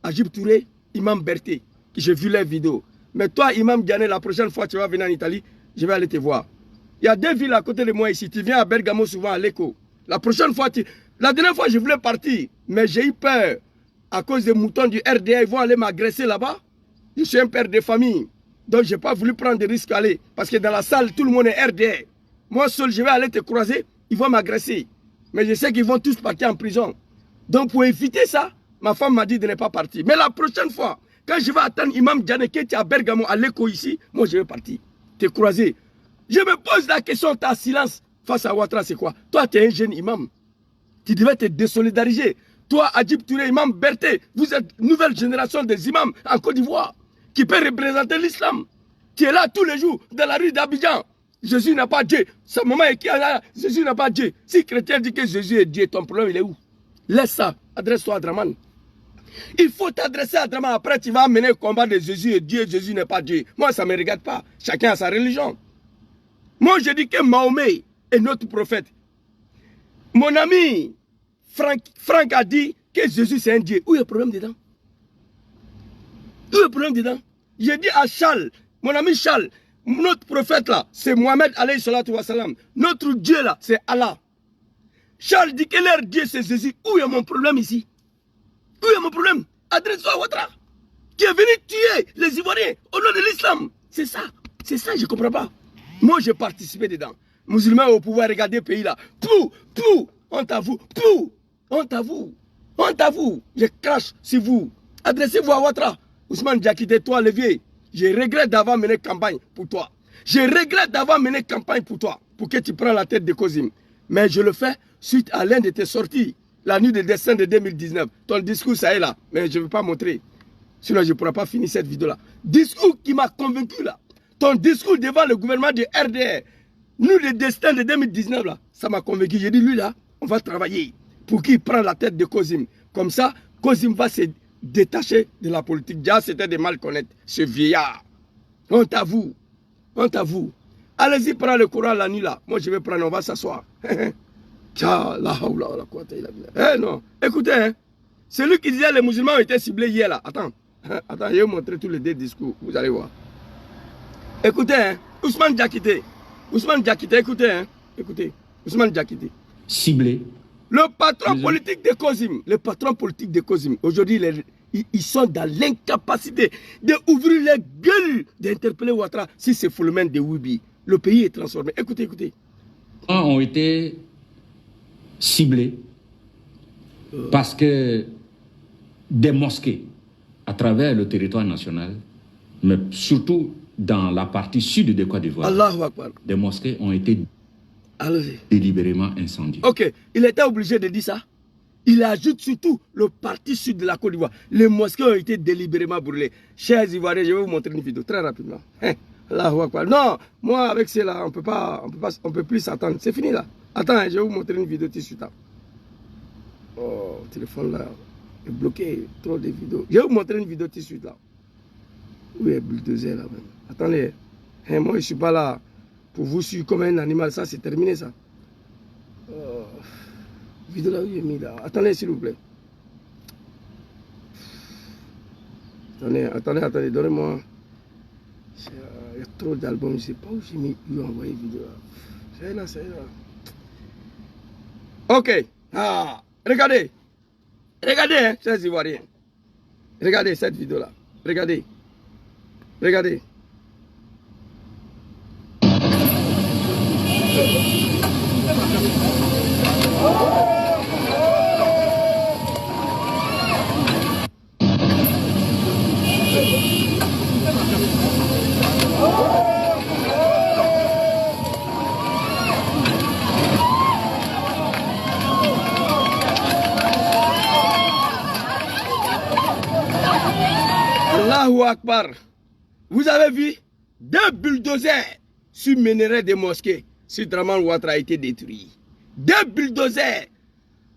Agib Touré, Imam Berté, que j'ai vu les vidéos. Mais toi, Imam Diané, la prochaine fois que tu vas venir en Italie, je vais aller te voir. Il y a deux villes à côté de moi ici. Tu viens à Bergamo souvent, à Lecco. La prochaine fois, la dernière fois, je voulais partir. Mais j'ai eu peur. À cause des moutons du RDA, ils vont aller m'agresser là-bas. Je suis un père de famille. Donc, je n'ai pas voulu prendre des risques à aller. Parce que dans la salle, tout le monde est RDA. Moi seul, je vais aller te croiser. Ils vont m'agresser. Mais je sais qu'ils vont tous partir en prison. Donc, pour éviter ça, ma femme m'a dit de ne pas partir. Mais la prochaine fois, quand je vais attendre Imam Diané qui est à Bergamo, à Lecco ici, moi, je vais partir. Te croiser. Je me pose la question, ta silence face à Ouattara, c'est quoi? Toi, tu es un jeune imam. Tu devais te désolidariser. Toi, Agib Touré, Imam Berté, vous êtes une nouvelle génération des imams en Côte d'Ivoire qui peut représenter l'islam. Tu es là tous les jours dans la rue d'Abidjan. Jésus n'a pas Dieu. Sa maman est qui là? Jésus n'a pas Dieu. Si chrétien dit que Jésus est Dieu, ton problème il est où? Laisse ça. Adresse-toi à Draman. Il faut t'adresser à Draman. Après, tu vas amener le combat de Jésus et Dieu. Jésus n'est pas Dieu. Moi, ça ne me regarde pas. Chacun a sa religion. Moi, je dis que Mahomet est notre prophète. Mon ami Franck a dit que Jésus c'est un Dieu. Où est le problème dedans? Où est le problème dedans? J'ai dit à Charles, mon ami Charles, notre prophète là, c'est Mohamed alayhi salatu wa salam. Notre Dieu là, c'est Allah. Charles dit que leur Dieu c'est Jésus. Où est mon problème ici? Où est mon problème? Adresse-toi à Ouattara, qui est venu tuer les Ivoiriens au nom de l'islam. C'est ça, je ne comprends pas. Moi, j'ai participé dedans. Musulmans au pouvoir, regardez le pays là. Honte à vous. Honte à vous. Honte à vous. Je crache sur vous. Adressez-vous à Ouattara. Ousmane Diakité, toi, le vieux. Je regrette d'avoir mené campagne pour toi. Je regrette d'avoir mené campagne pour toi. Pour que tu prennes la tête de Kozim. Mais je le fais suite à l'un de tes sorties. La nuit de décembre de 2019. Ton discours, ça est là. Mais je ne vais pas montrer. Sinon, je ne pourrai pas finir cette vidéo-là. Discours qui m'a convaincu là. Ton discours devant le gouvernement de RDR. Nous, le destin de 2019 là. Ça m'a convaincu. J'ai dit, lui là, on va travailler pour qu'il prenne la tête de Kozim. Comme ça, Kozim va se détacher de la politique. Déjà, c'était de mal connaître ce vieillard. Honte à vous. Honte à vous. Allez-y, prends le courant la nuit là. Moi, je vais prendre, on va s'asseoir. Non. Écoutez, hein. Celui qui disait les musulmans ont été ciblés hier là. Attends, je vais vous montrer tous les deux discours. Vous allez voir. Écoutez, hein. Ousmane Diakité, écoutez, hein. Écoutez. Ousmane Diakité. Ciblé. Le patron politique de Kozim. Le patron politique de Kozim. Aujourd'hui, ils sont dans l'incapacité d'ouvrir les gueules, d'interpeller Ouattara si c'est Foulmen de Wibi. Le pays est transformé. Écoutez. Ont été ciblés parce que des mosquées à travers le territoire national, mais surtout dans la partie sud de Côte d'Ivoire, des mosquées ont été délibérément incendiées. Ok, il était obligé de dire ça. Il ajoute surtout le parti sud de la Côte d'Ivoire. Les mosquées ont été délibérément brûlées. Chers Ivoiriens, je vais vous montrer une vidéo très rapidement. Non, moi avec cela, on peut plus s'attendre. C'est fini là. Attends, je vais vous montrer une vidéo tout de suite. Oh, le téléphone là est bloqué, trop de vidéos. Je vais vous montrer une vidéo tout de suite là. Où est le bulldozer là même? Attendez, moi je ne suis pas là pour vous suivre comme un animal, ça c'est terminé ça. Vidéo là où j'ai mis là. Attendez s'il vous plaît. Attendez, donnez-moi. Il y a trop d'albums, je ne sais pas où j'ai mis, où envoyer vidéo là. C'est là. Ok. Regardez, hein, chers Ivoiriens. Regardez cette vidéo là. Regardez. Allahu Akbar. Vous avez vu 2 bulldozers subméneraient des mosquées. Si Draman Ouattara a été détruit. 2 bulldozers.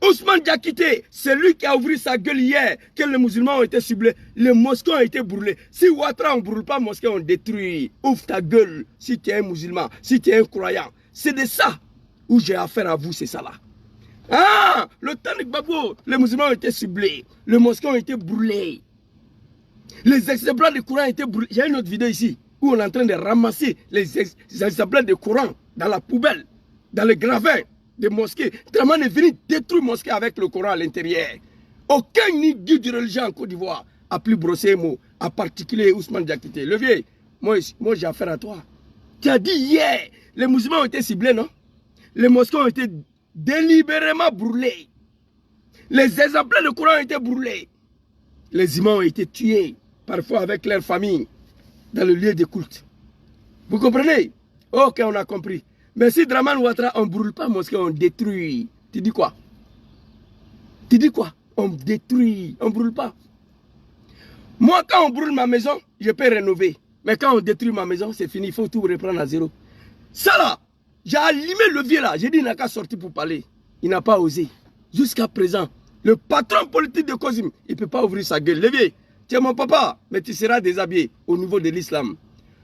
Ousmane Diakité, c'est lui qui a ouvert sa gueule hier, que les musulmans ont été ciblés, les mosquées ont été brûlées. Si Ouattara, on ne brûle pas les mosquées, on détruit. Ouvre ta gueule si tu es un musulman, si tu es un croyant. C'est de ça où j'ai affaire à vous, c'est ça là. Ah, le temps de Gbagbo, les musulmans ont été ciblés, les mosquées ont été brûlées. Les exemplaires de Coran ont été brûlés. J'ai une autre vidéo ici où on est en train de ramasser les exemplaires de Coran dans la poubelle, dans les gravins des mosquées. Draman est venu détruire mosquée avec le Coran à l'intérieur. Aucun ni guide de religion en Côte d'Ivoire a pu brosser les mots, en particulier Ousmane Diakité. Le vieux, moi j'ai affaire à toi. Tu as dit hier, les musulmans ont été ciblés, non? Les mosquées ont été délibérément brûlés. Les exemplaires de Coran ont été brûlés. Les imams ont été tués, parfois avec leur famille, dans le lieu de culte. Vous comprenez? Ok, on a compris. Mais si Draman Ouattara, on ne brûle pas mosquée, on détruit. Tu dis quoi? Tu dis quoi? On détruit, on ne brûle pas. Moi, quand on brûle ma maison, je peux rénover. Mais quand on détruit ma maison, c'est fini, il faut tout reprendre à zéro. Ça là, j'ai allumé le vieux là, j'ai dit il n'a qu'à sortir pour parler. Il n'a pas osé. Jusqu'à présent, le patron politique de Kozim, il ne peut pas ouvrir sa gueule. Le vieux, tu es mon papa, mais tu seras déshabillé au niveau de l'islam.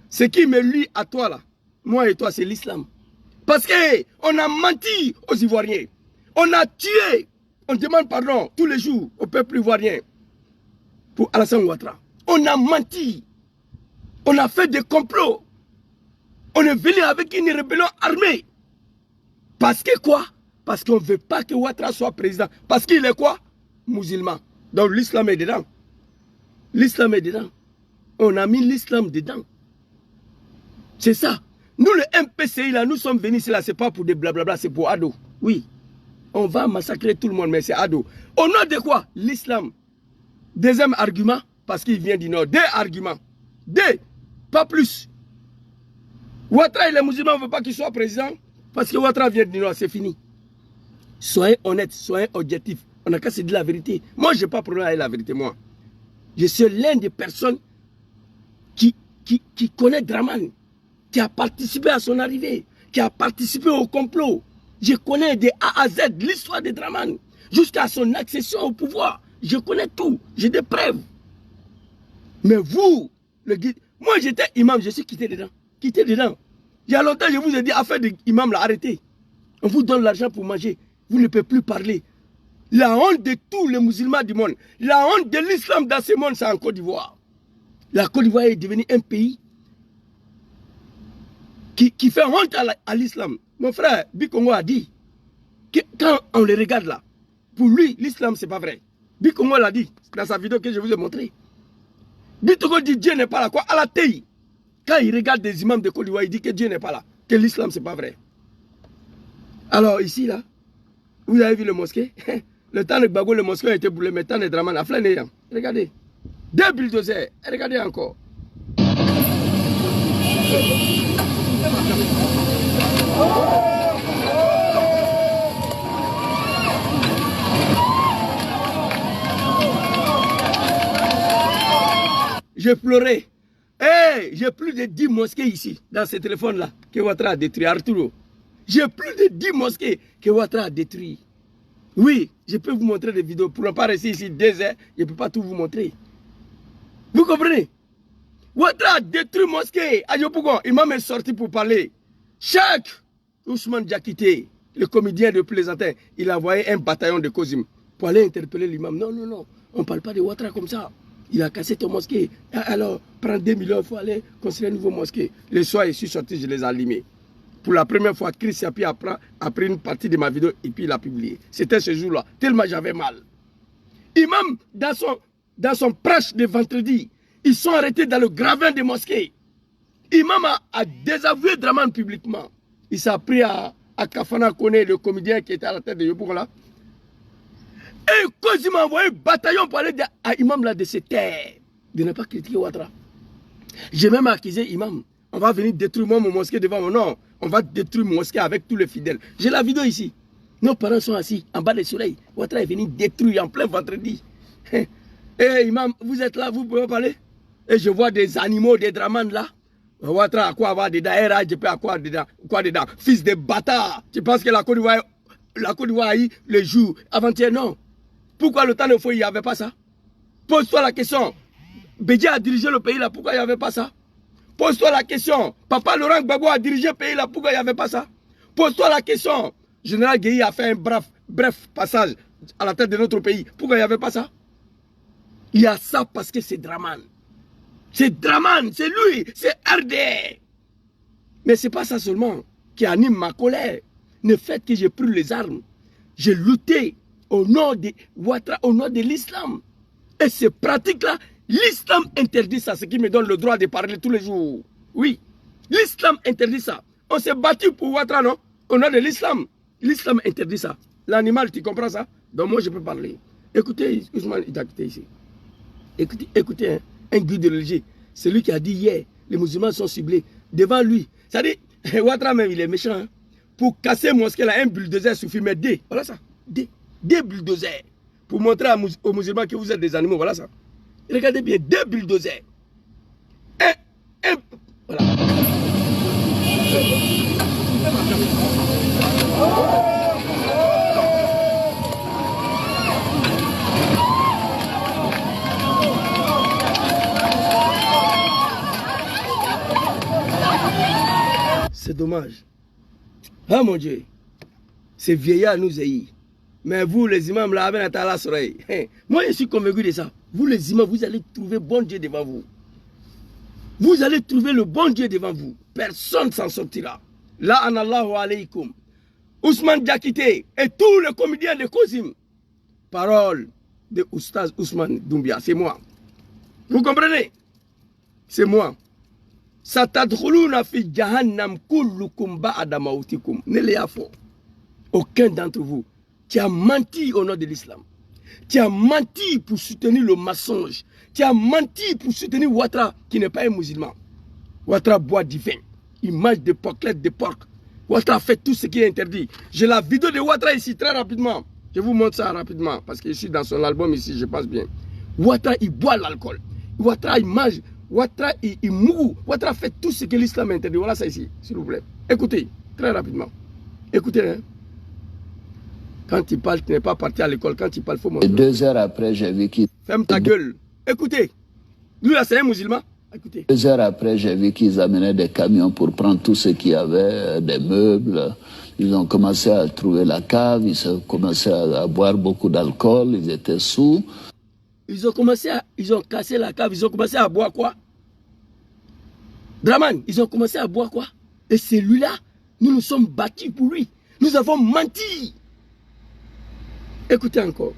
Ce qui me lie à toi là, moi et toi, c'est l'islam. Parce qu'on a menti aux Ivoiriens. On a tué. On demande pardon tous les jours au peuple ivoirien pour Alassane Ouattara. On a menti. On a fait des complots. On est venu avec une rébellion armée. Parce que quoi? Parce qu'on ne veut pas que Ouattara soit président. Parce qu'il est quoi? Musulman. Donc l'islam est dedans. L'islam est dedans. On a mis l'islam dedans. C'est ça. Nous, le MPCI, là, nous sommes venus ici, là, c'est pas pour des blablabla, c'est pour ado. Oui. On va massacrer tout le monde, mais c'est ado. Au nom de quoi? L'islam. Deuxième argument, parce qu'il vient du Nord. 2 arguments. 2, pas plus. Ouattara et les musulmans ne veulent pas qu'il soit président, parce que Ouattara vient du Nord, c'est fini. Soyez honnêtes, soyez objectifs. On n'a qu'à se dire la vérité. Moi, je n'ai pas de problème avec la vérité, moi. Je suis l'un des personnes qui connaît Draman, qui a participé à son arrivée, qui a participé au complot. Je connais de A à Z l'histoire de Draman, jusqu'à son accession au pouvoir. Je connais tout, j'ai des preuves. Mais vous, le guide, moi j'étais imam, je suis quitté dedans. Quitté dedans. Il y a longtemps, je vous ai dit, affaire d'imam, arrêtez. On vous donne l'argent pour manger. Vous ne pouvez plus parler. La honte de tous les musulmans du monde, la honte de l'islam dans ce monde, c'est en Côte d'Ivoire. La Côte d'Ivoire est devenue un pays qui fait honte à l'islam. Mon frère Bikongo a dit que quand on le regarde là, pour lui, l'islam, c'est pas vrai. Bikongo l'a dit dans sa vidéo que je vous ai montré. Bikongo dit Dieu n'est pas là. Quoi? À la télé, quand il regarde des imams de Côte d'Ivoire, il dit que Dieu n'est pas là, que l'islam, c'est pas vrai. Alors ici, là, vous avez vu le mosquée? Le temps de Gbagbo, le mosquée a été brûlé, mais le temps de Draman a flâné. Regardez. 2 bulldozers. Regardez encore. J'ai pleuré. Hey, j'ai plus de 10 mosquées ici, dans ce téléphone-là, que Ouattara a détruit, Arturo. J'ai plus de 10 mosquées que Ouattara a détruit. Oui, je peux vous montrer des vidéos. Pour ne pas rester ici 2 heures, je ne peux pas tout vous montrer. Vous comprenez? Ouattara a détruit mosquée. À Yopougon, il m'a même sorti pour parler. Chaque Ousmane Diakité, le comédien de Plaisantin, il a envoyé un bataillon de Kozim pour aller interpeller l'imam. Non, non, non, on ne parle pas de Ouattara comme ça. Il a cassé ton mosquée. Alors, prends 2 millions, il faut aller construire une nouvelle mosquée. Le soir, je suis sorti, je les ai allumés. Pour la première fois, Chris Yapi a pris une partie de ma vidéo et puis il a publié. C'était ce jour-là, tellement j'avais mal. Imam, dans son prêche de vendredi, ils sont arrêtés dans le gravin des mosquées. Imam a désavoué Draman publiquement. Il s'est pris à Kafana Kone, le comédien qui était à la tête de Yopougon là. Et quand il m'a envoyé un bataillon pour aller à Imam là de se taire, de ne pas critiquer Ouattara. J'ai même accusé Imam. On va venir détruire mon mosquée devant mon nom. On va détruire mon mosquée avec tous les fidèles. J'ai la vidéo ici. Nos parents sont assis en bas du soleil. Ouattara est venu détruire en plein vendredi. Eh Imam, vous êtes là, vous pouvez parler? Et je vois des animaux, des dramans là. Ouattara, à quoi avoir dedans? RAGP, à quoi dedans? Fils de bâtard. Tu penses que la Côte d'Ivoire a eu le jour avant-hier? Non. Pourquoi le temps de feu, il n'y avait pas ça? Pose-toi la question. Bédia a dirigé le pays là, pourquoi il n'y avait pas ça? Pose-toi la question. Papa Laurent Gbagbo a dirigé le pays là, pourquoi il n'y avait pas ça? Pose-toi la question. Général Guéhi a fait un bref passage à la tête de notre pays. Pourquoi il n'y avait pas ça? Il y a ça parce que c'est Draman. C'est Draman, c'est lui, c'est RD. Mais ce n'est pas ça seulement qui anime ma colère. Le fait que j'ai pris les armes, j'ai lutté au nom de Ouattara, au nom de l'islam. Et ces pratiques-là, l'islam interdit ça, ce qui me donne le droit de parler tous les jours. Oui, l'islam interdit ça. On s'est battu pour Ouattara, non? Au nom de l'islam. L'islam interdit ça. L'animal, tu comprends ça? Donc moi, je peux parler. Écoutez, Ousmane, il a quitté ici. Écoutez, hein, un guide religieux, c'est lui qui a dit hier, les musulmans sont ciblés. Devant lui, ça dit, Ouattara même, il est méchant. Hein? Pour casser mosquée là, un bulldozer suffit, mais deux. Voilà ça. Deux bulldozers. Pour montrer aux musulmans que vous êtes des animaux. Voilà ça. Regardez bien, deux bulldozers. Voilà. C'est dommage. Ah mon Dieu. Ces vieillards nous haïssent. Mais vous, les imams, là, avec la soleil. Moi, je suis convaincu de ça. Vous, les imams, vous allez trouver bon Dieu devant vous. Vous allez trouver le bon Dieu devant vous. Personne ne s'en sortira. Là, en Allahu alaykoum. Ousmane Diakité et tous les comédiens de Kozim. Parole de Oustaz Ousmane Doumbia. C'est moi. Vous comprenez? C'est moi. Satadkhuluna fi jahannam kullukum ba'da mautikum. Ne les affo. Aucun d'entre vous qui a menti au nom de l'islam. Tu as menti pour soutenir le mensonge. Tu as menti pour soutenir Ouattara qui n'est pas un musulman. Ouattara boit du vin. Il mange des porclettes de porc. Ouattara fait tout ce qui est interdit. J'ai la vidéo de Ouattara ici très rapidement. Je vous montre ça rapidement parce que je suis dans son album ici, je passe bien. Ouattara, il boit l'alcool. Ouattara, il mange. Ouattara, il mourut. Ouattara fait tout ce que l'islam interdit. Voilà ça ici, s'il vous plaît. Écoutez, très rapidement. Écoutez, hein. Quand tu parles, tu n'es pas parti à l'école. Quand tu parles, il faut montrer. 2 heures après, j'ai vu qu'ils... Ferme ta gueule. Écoutez. Lui là, c'est un musulman. Écoutez. 2 heures après, j'ai vu qu'ils amenaient des camions pour prendre tout ce qu'il y avait, des meubles. Ils ont commencé à trouver la cave. Ils ont commencé à boire beaucoup d'alcool. Ils étaient sous. Ils ont cassé la cave. Ils ont commencé à boire quoi? Draman, ils ont commencé à boire quoi? Et celui-là, nous nous sommes battus pour lui. Nous avons menti. Écoutez encore.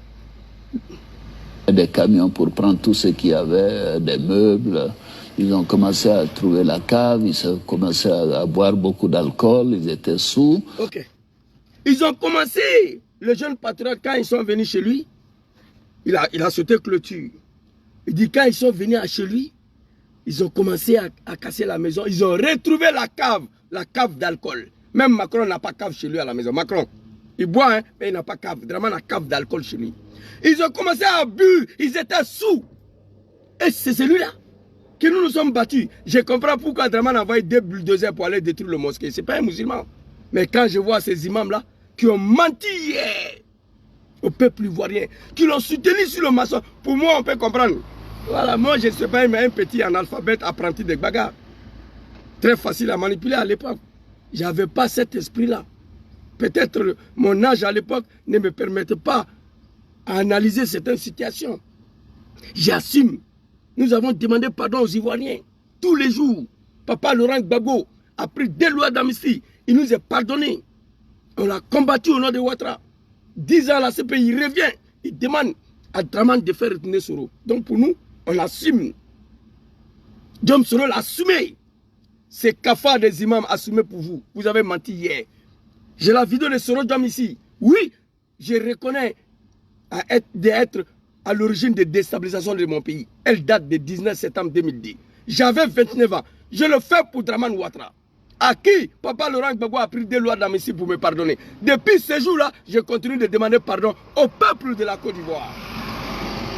Des camions pour prendre tout ce qu'il y avait, des meubles. Ils ont commencé à trouver la cave, ils ont commencé à boire beaucoup d'alcool, ils étaient sous. Ok. Ils ont commencé, le jeune patriote, quand ils sont venus chez lui, il a sauté clôture. Il dit, quand ils sont venus chez lui, ils ont commencé à casser la maison. Ils ont retrouvé la cave d'alcool. Même Macron n'a pas cave chez lui à la maison. Macron. Il boit, hein, mais il n'a pas cave. Draman a cave d'alcool chez lui. Ils ont commencé à buer. Ils étaient sous. Et c'est celui-là que nous nous sommes battus. Je comprends pourquoi Draman a envoyé 2 bulldozers pour aller détruire le mosquée. Ce n'est pas un musulman. Mais quand je vois ces imams-là qui ont menti hier au peuple ivoirien, qui l'ont soutenu sur le maçon, pour moi, on peut comprendre. Voilà, moi, je ne sais pas, mais un petit analphabète apprenti de bagarre. Très facile à manipuler à l'époque. Je n'avais pas cet esprit-là. Peut-être mon âge à l'époque ne me permettait pas à analyser certaines situations. J'assume. Nous avons demandé pardon aux Ivoiriens. Tous les jours. Papa Laurent Gbagbo a pris 2 lois d'amnistie. Il nous a pardonné. On l'a combattu au nom de Ouattara. 10 ans, la CPI, il revient. Il demande à Draman de faire retourner Soro. Donc pour nous, on l'assume. Djom Soro l'a assumé. C'est cafard des imams assumé pour vous. Vous avez menti hier. J'ai la vidéo de Soro Djom ici. Oui, je reconnais d'être à l'origine de déstabilisation de mon pays. Elle date du 19 septembre 2010. J'avais 29 ans. Je le fais pour Draman Ouattara. À qui Papa Laurent Gbagbo a pris 2 lois d'amnistie pour me pardonner. Depuis ce jour-là, je continue de demander pardon au peuple de la Côte d'Ivoire.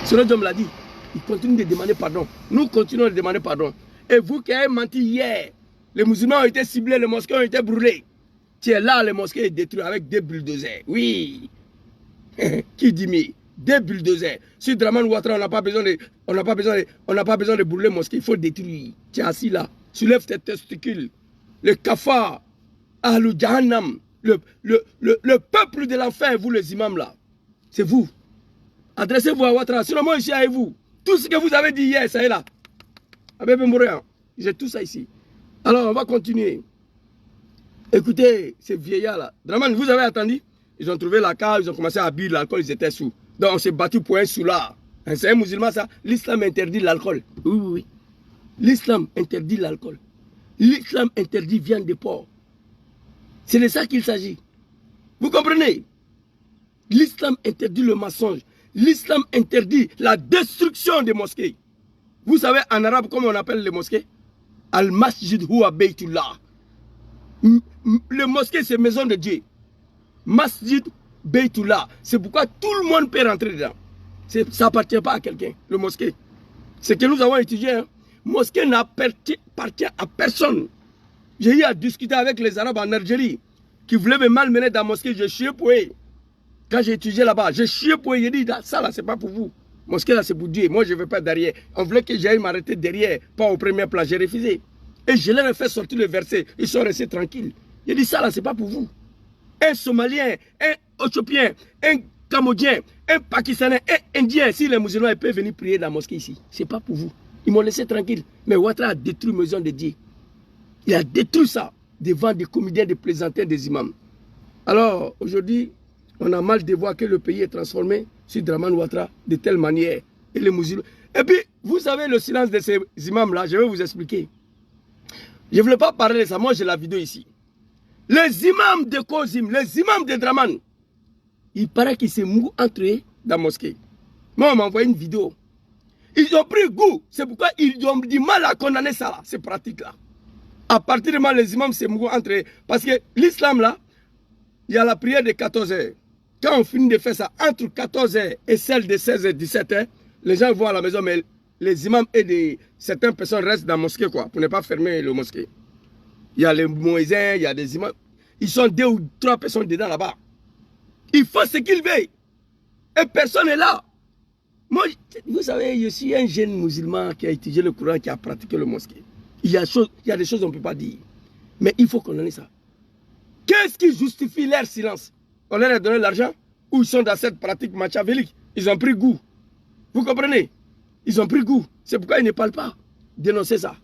Soro Djom l'a dit. Ils continuent de demander pardon. Nous continuons de demander pardon. Et vous qui avez menti hier, les musulmans ont été ciblés, les mosquées ont été brûlées. Tu es là, les mosquées sont détruites avec des bulldozers. Oui. Qui dit mais des bulldozers. Sur Draman Ouattara, on n'a pas besoin de brûler les mosquées, il faut détruire. Tu es assis là, soulève tes testicules. Le kafar, le jahannam, le peuple de l'enfer, vous les imams là. C'est vous. Adressez-vous à Ouattara, sinon moi je suis avec vous. Tout ce que vous avez dit hier, ça est là. J'ai tout ça ici. Alors on va continuer. Écoutez, ces vieillards là. Draman, vous avez attendu? Ils ont trouvé la cave, ils ont commencé à boire l'alcool, ils étaient sous. Donc on s'est battu pour un sous là. C'est un musulman ça. L'islam interdit l'alcool. Oui, oui, oui. L'islam interdit l'alcool. L'islam interdit viande de porc. C'est de ça qu'il s'agit. Vous comprenez? L'islam interdit le mensonge. L'islam interdit la destruction des mosquées. Vous savez en arabe comment on appelle les mosquées? Al-Masjid huwa Baytullah. Le mosquée c'est maison de Dieu. Masjid Baytullah. C'est pourquoi tout le monde peut rentrer dedans. Ça n'appartient pas à quelqu'un, le mosquée. C'est que nous avons étudié. Hein. Mosquée n'appartient à personne. J'ai eu à discuter avec les Arabes en Algérie qui voulaient me malmener dans la mosquée. J'ai chié pour eux. Quand j'ai étudié là-bas, j'ai chié pour eux. J'ai dit, ça là, c'est pas pour vous. Mosquée là, c'est pour Dieu. Moi, je ne vais pas derrière. On voulait que j'aille m'arrêter derrière, pas au premier plan. J'ai refusé. Et je leur ai fait sortir le verset. Ils sont restés tranquilles. J'ai dit, ça là, c'est pas pour vous. Un Somalien, un Éthiopien, un Cambodgien, un Pakistanais, un Indien, si les musulmans ils peuvent venir prier dans la mosquée ici, ce n'est pas pour vous. Ils m'ont laissé tranquille. Mais Ouattara a détruit la maison de Dieu. Il a détruit ça devant des comédiens, des plaisantins, des imams. Alors, aujourd'hui, on a mal de voir que le pays est transformé sur Draman Ouattara de telle manière. Et les musulmans. Et puis, vous savez, le silence de ces imams-là, je vais vous expliquer. Je ne voulais pas parler de ça, moi j'ai la vidéo ici. Les imams de Kozim, les imams de Draman, il paraît qu'ils se mouillent entre eux dans la mosquée. Moi, on m'a envoyé une vidéo. Ils ont pris goût. C'est pourquoi ils ont du mal à condamner ça, là, ces pratiques-là. À partir de là, les imams se mouillent entre eux. Parce que l'islam, là, il y a la prière de 14 h. Quand on finit de faire ça, entre 14 h et celle de 16 h, 17 h, les gens vont à la maison, mais les imams et certaines personnes restent dans la mosquée, quoi, pour ne pas fermer le mosquée. Il y a les Moïsains, il y a des imams. Ils sont 2 ou 3 personnes dedans là-bas. Il faut ce qu'ils veulent. Et personne n'est là. Moi, vous savez, je suis un jeune musulman qui a étudié le Coran, qui a pratiqué le mosquée. Il y a des choses qu'on ne peut pas dire. Mais il faut condamner ça. Qu'est-ce qui justifie leur silence? On leur a donné l'argent ou ils sont dans cette pratique machiavélique? Ils ont pris goût. Vous comprenez? Ils ont pris goût. C'est pourquoi ils ne parlent pas. Dénoncez ça.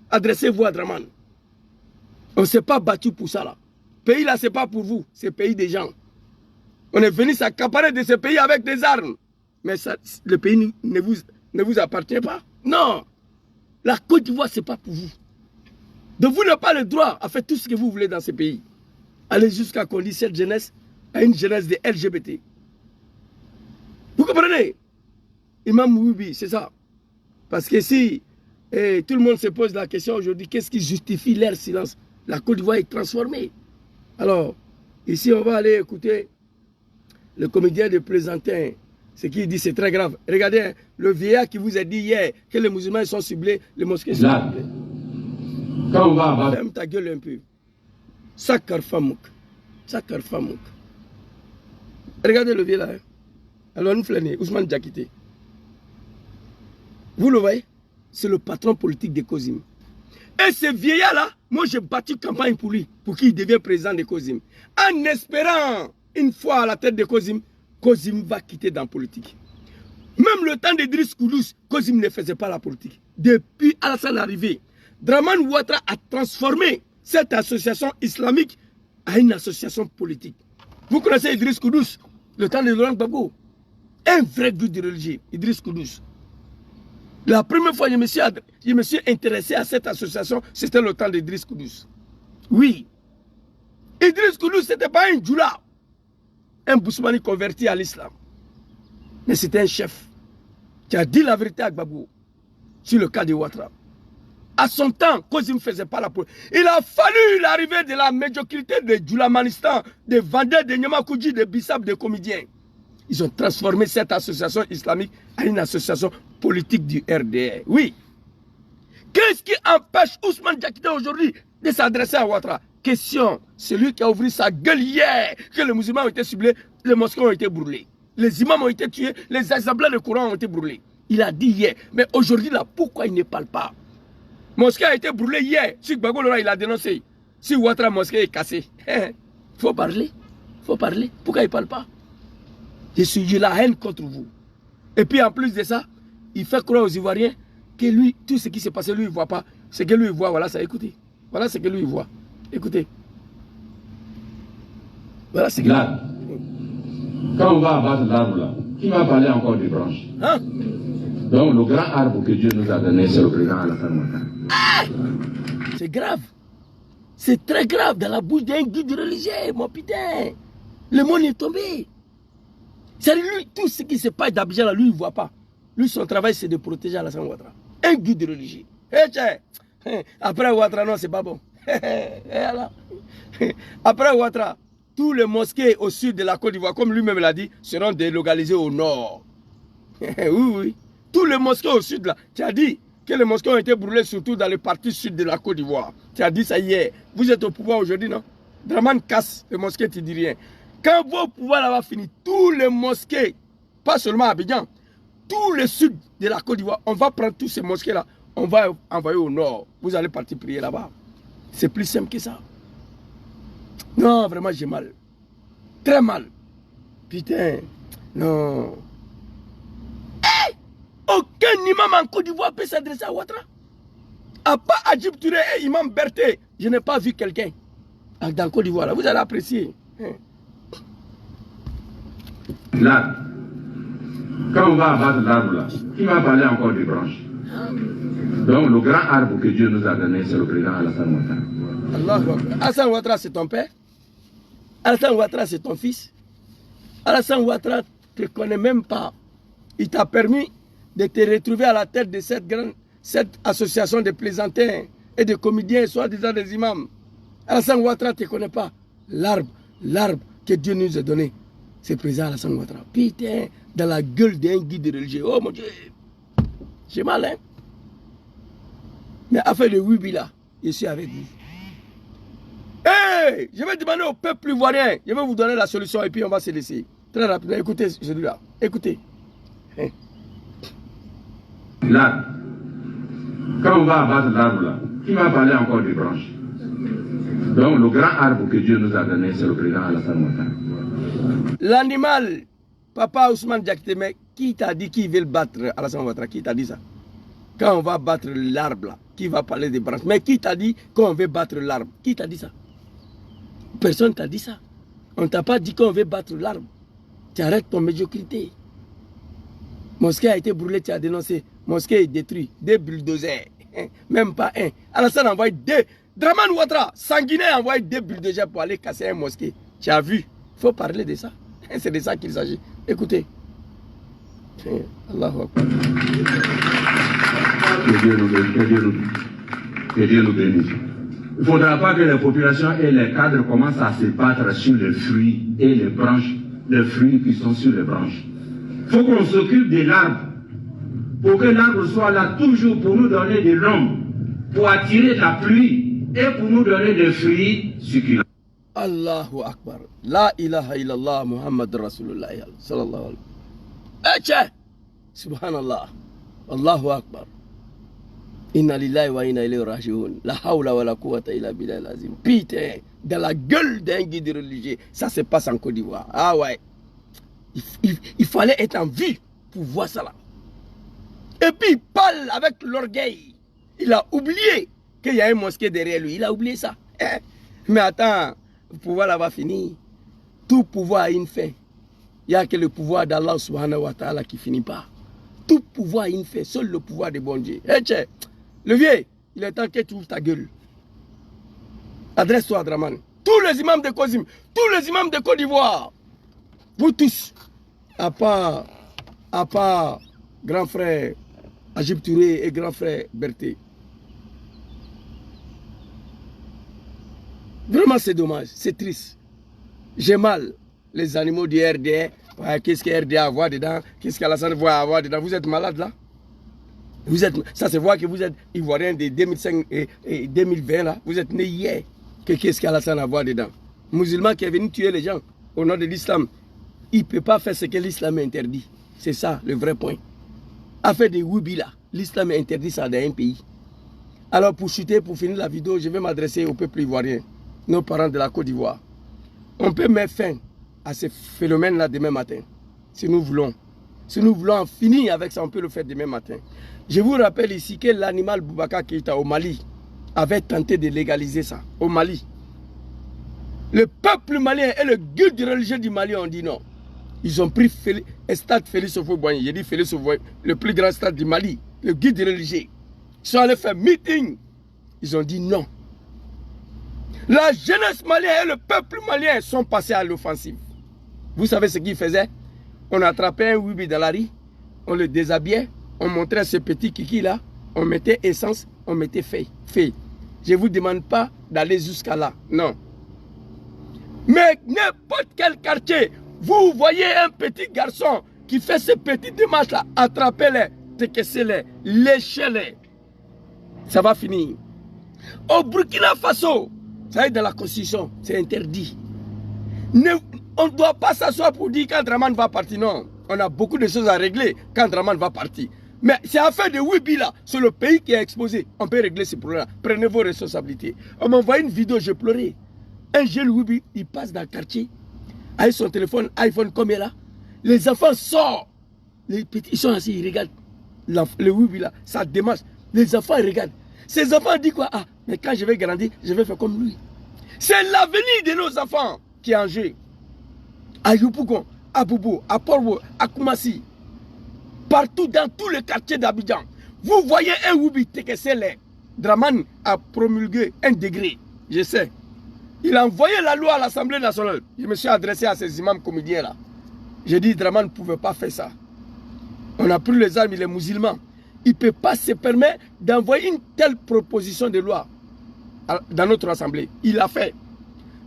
Adressez-vous à Draman. On ne s'est pas battu pour ça là. Ce pays là, ce n'est pas pour vous. C'est le pays des gens. On est venu s'accaparer de ce pays avec des armes. Mais ça, le pays ne vous appartient pas. Non. La Côte d'Ivoire, ce n'est pas pour vous. Donc vous n'avez pas le droit à faire tout ce que vous voulez dans ce pays. Allez jusqu'à qu'on dise cette jeunesse à une jeunesse de LGBT. Vous comprenez? Imam Woubi, c'est ça. Parce que si tout le monde se pose la question aujourd'hui, qu'est-ce qui justifie leur silence? La Côte d'Ivoire est transformée. Alors, ici, on va aller écouter le comédien de Plaisantin. Ce qu'il dit, c'est très grave. Regardez, hein, le vieillard qui vous a dit hier que les musulmans sont ciblés, les mosquées sont ciblées. Quand on va abattre. Ferme ta gueule un peu. Sakar Famouk. Sakar Famouk. Regardez le vieillard. Hein. Alors, nous flânons, Ousmane Diakité. Vous le voyez? C'est le patron politique de Kozim. Et ce vieillard-là, moi j'ai battu campagne pour lui, pour qu'il devienne président de Kozim. En espérant, une fois à la tête de Kozim, Kozim va quitter dans la politique. Même le temps d'Idriss Koudous, Kozim ne faisait pas la politique. Depuis Alassane arrivé, Draman Ouattara a transformé cette association islamique en une association politique. Vous connaissez Idriss Koudous, le temps de Laurent Gbagbo. Un vrai guide de religieux, Idriss Koudous. La première fois que je me suis intéressé à cette association, c'était le temps d'Idriss Koudous. Oui. Idriss Koudous, ce n'était pas un djoula, un Bousmani converti à l'islam. Mais c'était un chef qui a dit la vérité à Gbagbo sur le cas de Ouattara. À son temps, Kozim ne faisait pas la politique. Il a fallu l'arrivée de la médiocrité de Djoulamanistan, des vendeurs de Nyamakoudji, de Bissap, des comédiens. Ils ont transformé cette association islamique en une association politique du RDR. Oui. Qu'est-ce qui empêche Ousmane Diakité aujourd'hui de s'adresser à Ouattara? Question, celui qui a ouvert sa gueule hier, que les musulmans ont été ciblés, les mosquées ont été brûlées, les imams ont été tués, les exemplaires de Coran ont été brûlés. Il a dit hier, mais aujourd'hui là, pourquoi il ne parle pas? Mosquée a été brûlée hier, si Gbagbo il a dénoncé, si Ouattara mosquée est cassée. Il faut parler, pourquoi il ne parle pas? J'ai la haine contre vous. Et puis en plus de ça, il fait croire aux Ivoiriens que lui, tout ce qui s'est passé, lui, il ne voit pas. Ce que lui, il voit, voilà ça, écoutez. Voilà ce que lui, il voit. Écoutez. Voilà ce que là, quand on va abattre l'arbre là, qui va parler encore des branches? Hein? Donc le grand arbre que Dieu nous a donné, c'est le président Alassane Ouattara. C'est grave. C'est très grave dans la bouche d'un guide religieux, mon putain. Le monde est tombé. C'est lui, tout ce qui se passe d'Abidjan là, lui, il ne voit pas. Lui, son travail, c'est de protéger Alassane Ouattara. Un guide religieux. Après Ouattara, non, c'est pas bon. Après Ouattara, tous les mosquées au sud de la Côte d'Ivoire, comme lui-même l'a dit, seront délocalisées au nord. Oui. Tous les mosquées au sud là, tu as dit que les mosquées ont été brûlées surtout dans les parties sud de la Côte d'Ivoire. Tu as dit ça hier. Vous êtes au pouvoir aujourd'hui, non? Draman casse les mosquées, tu dis rien. Quand vos pouvoirs là va finir, tous les mosquées, pas seulement à Abidjan, tout le sud de la Côte d'Ivoire, on va prendre tous ces mosquées là, on va envoyer au nord. Vous allez partir prier là-bas. C'est plus simple que ça. Non, vraiment, j'ai mal. Très mal. Putain, non. Hey! Aucun imam en Côte d'Ivoire peut s'adresser à Ouattara. À part Adjib Touré et Imam Berthe, je n'ai pas vu quelqu'un dans Côte d'Ivoire. Vous allez apprécier. Là, quand on va abattre l'arbre là, qui va parler encore des branches? Donc le grand arbre que Dieu nous a donné, c'est le président Alassane Ouattara. Alassane Ouattara, c'est ton père? Alassane Ouattara, c'est ton fils? Alassane Ouattara ne te connaît même pas. Il t'a permis de te retrouver à la tête de cette association de plaisantins et de comédiens, soi-disant des imams. Alassane Ouattara ne te connaît pas. L'arbre que Dieu nous a donné, c'est le président Alassane Ouattara. Putain, dans la gueule d'un guide religieux. Oh mon Dieu, j'ai mal, hein? Mais afin de Wibi là, je suis avec vous. Hey, je vais demander au peuple ivoirien, je vais vous donner la solution et puis on va se laisser. Très rapidement, écoutez celui-là. Écoutez. Là, quand on va abattre l'arbre là, qui va parler encore des branches? Donc le grand arbre que Dieu nous a donné, c'est le président Alassane Ouattara. L'animal, papa Ousmane Diakité, mais qui t'a dit qu'il veut le battre, Alassane Ouattara? Qui t'a dit ça? Quand on va battre l'arbre là, qui va parler des branches? Mais qui t'a dit qu'on veut battre l'arbre? Qui t'a dit ça? Personne t'a dit ça. On ne t'a pas dit qu'on veut battre l'arbre. Tu arrêtes ton médiocrité. Mosquée a été brûlée, tu as dénoncé. Mosquée est détruite. 2 bulldozers. Même pas un. Alassane a envoyé 2. Draman Ouattara, sanguinaire, a envoyé 2 bulldozers pour aller casser une mosquée. Tu as vu? Il faut parler de ça. C'est de ça qu'il s'agit. Écoutez. Allahu Akbar. Que Dieu nous bénisse. Il ne faudra pas que les populations et les cadres commencent à se battre sur les fruits et les branches, les fruits qui sont sur les branches. Il faut qu'on s'occupe de l'arbre, pour que l'arbre soit là toujours pour nous donner de l'ombre, pour attirer la pluie et pour nous donner des fruits succulents. Allahu Akbar. La ilaha illallah Muhammad Rasulullah sallallahu alayhi wa sallam. Subhanallah. Allahu Akbar. Inna lillahi wa inna ilayhi raji'un. La hawla wa la quwwata illa billahi l'azim. Putain, dans la gueule d'un guide religieux, ça se passe en Côte d'Ivoire. Ah ouais. Il fallait être en vie pour voir ça là. Et puis il parle avec l'orgueil. Il a oublié qu'il y a une mosquée derrière lui. Il a oublié ça. Mais attends, le pouvoir là va finir. Tout pouvoir a une fin. Il n'y a que le pouvoir d'Allah subhanahu wa ta'ala qui finit pas. Tout pouvoir a une fin. Seul le pouvoir de bon Dieu. Le vieux, il est temps que tu ouvres ta gueule. Adresse-toi à Draman. Tous les imams de Kozim, tous les imams de Côte d'Ivoire, vous tous, à part grand frère Adjib Touré et grand frère Berthe. Vraiment c'est dommage, c'est triste. J'ai mal les animaux du RDR Ouais, qu'est-ce que RDA a à voir dedans? Qu'est-ce qu'Alassane va avoir dedans? Vous êtes malade là? Ça se voit que vous êtes Ivoirien de 2005 et 2020 là. Vous êtes né hier. Qu'est-ce qu'Alassane a à voir dedans? Musulman qui est venu tuer les gens au nom de l'islam. Il ne peut pas faire ce que l'islam interdit. C'est ça le vrai point. Affaire des Woubi là. L'islam interdit ça dans un pays. Alors pour chuter, pour finir la vidéo, je vais m'adresser au peuple ivoirien, nos parents de la Côte d'Ivoire. On peut mettre fin à ce phénomène-là demain matin, si nous voulons. Si nous voulons en finir avec ça, on peut le faire demain matin. Je vous rappelle ici que l'animal Boubacar Keïta au Mali avait tenté de légaliser ça, au Mali. Le peuple malien et le guide religieux du Mali ont dit non. Ils ont pris un stade Félix Houphouët-Boigny. J'ai dit Félix Houphouët, le plus grand stade du Mali, le guide religieux. Ils sont allés faire meeting. Ils ont dit non. La jeunesse malienne et le peuple malien sont passés à l'offensive. Vous savez ce qu'ils faisaient? On attrapait un Woubi dans la rue, on le déshabillait, on montrait ce petit kiki là, on mettait essence, on mettait feuille. Je ne vous demande pas d'aller jusqu'à là, non. Mais n'importe quel quartier, vous voyez un petit garçon qui fait ce petit démarche là, attrapez-les, téquessez-les, léchez-les. Ça va finir. Au Burkina Faso, ça va être dans la constitution, c'est interdit. On ne doit pas s'asseoir pour dire quand Draman va partir, non. On a beaucoup de choses à régler quand Draman va partir. Mais c'est affaire de Woubi là, c'est le pays qui est exposé. On peut régler ces problèmes-là. Prenez vos responsabilités. On m'a envoyé une vidéo, je pleurais. Un jeune Woubi, il passe dans le quartier, avec son téléphone, iPhone comme il est là. Les enfants sortent. Les petits, ils sont assis, ils regardent. Le Woubi là, ça démarche. Les enfants ils regardent. Ces enfants disent quoi? Ah, mais quand je vais grandir, je vais faire comme lui. C'est l'avenir de nos enfants qui est en jeu. À Yopougon, à Boubou, à Portbo, à Koumassi, partout dans tous les quartiers d'Abidjan, vous voyez un Woubi Tekesele. Draman a promulgué un degré, je sais. Il a envoyé la loi à l'Assemblée nationale. Je me suis adressé à ces imams comédiens là. J'ai dit Draman ne pouvait pas faire ça. On a pris les armes, il est musulman. Il ne peut pas se permettre d'envoyer une telle proposition de loi dans notre Assemblée. Il l'a fait.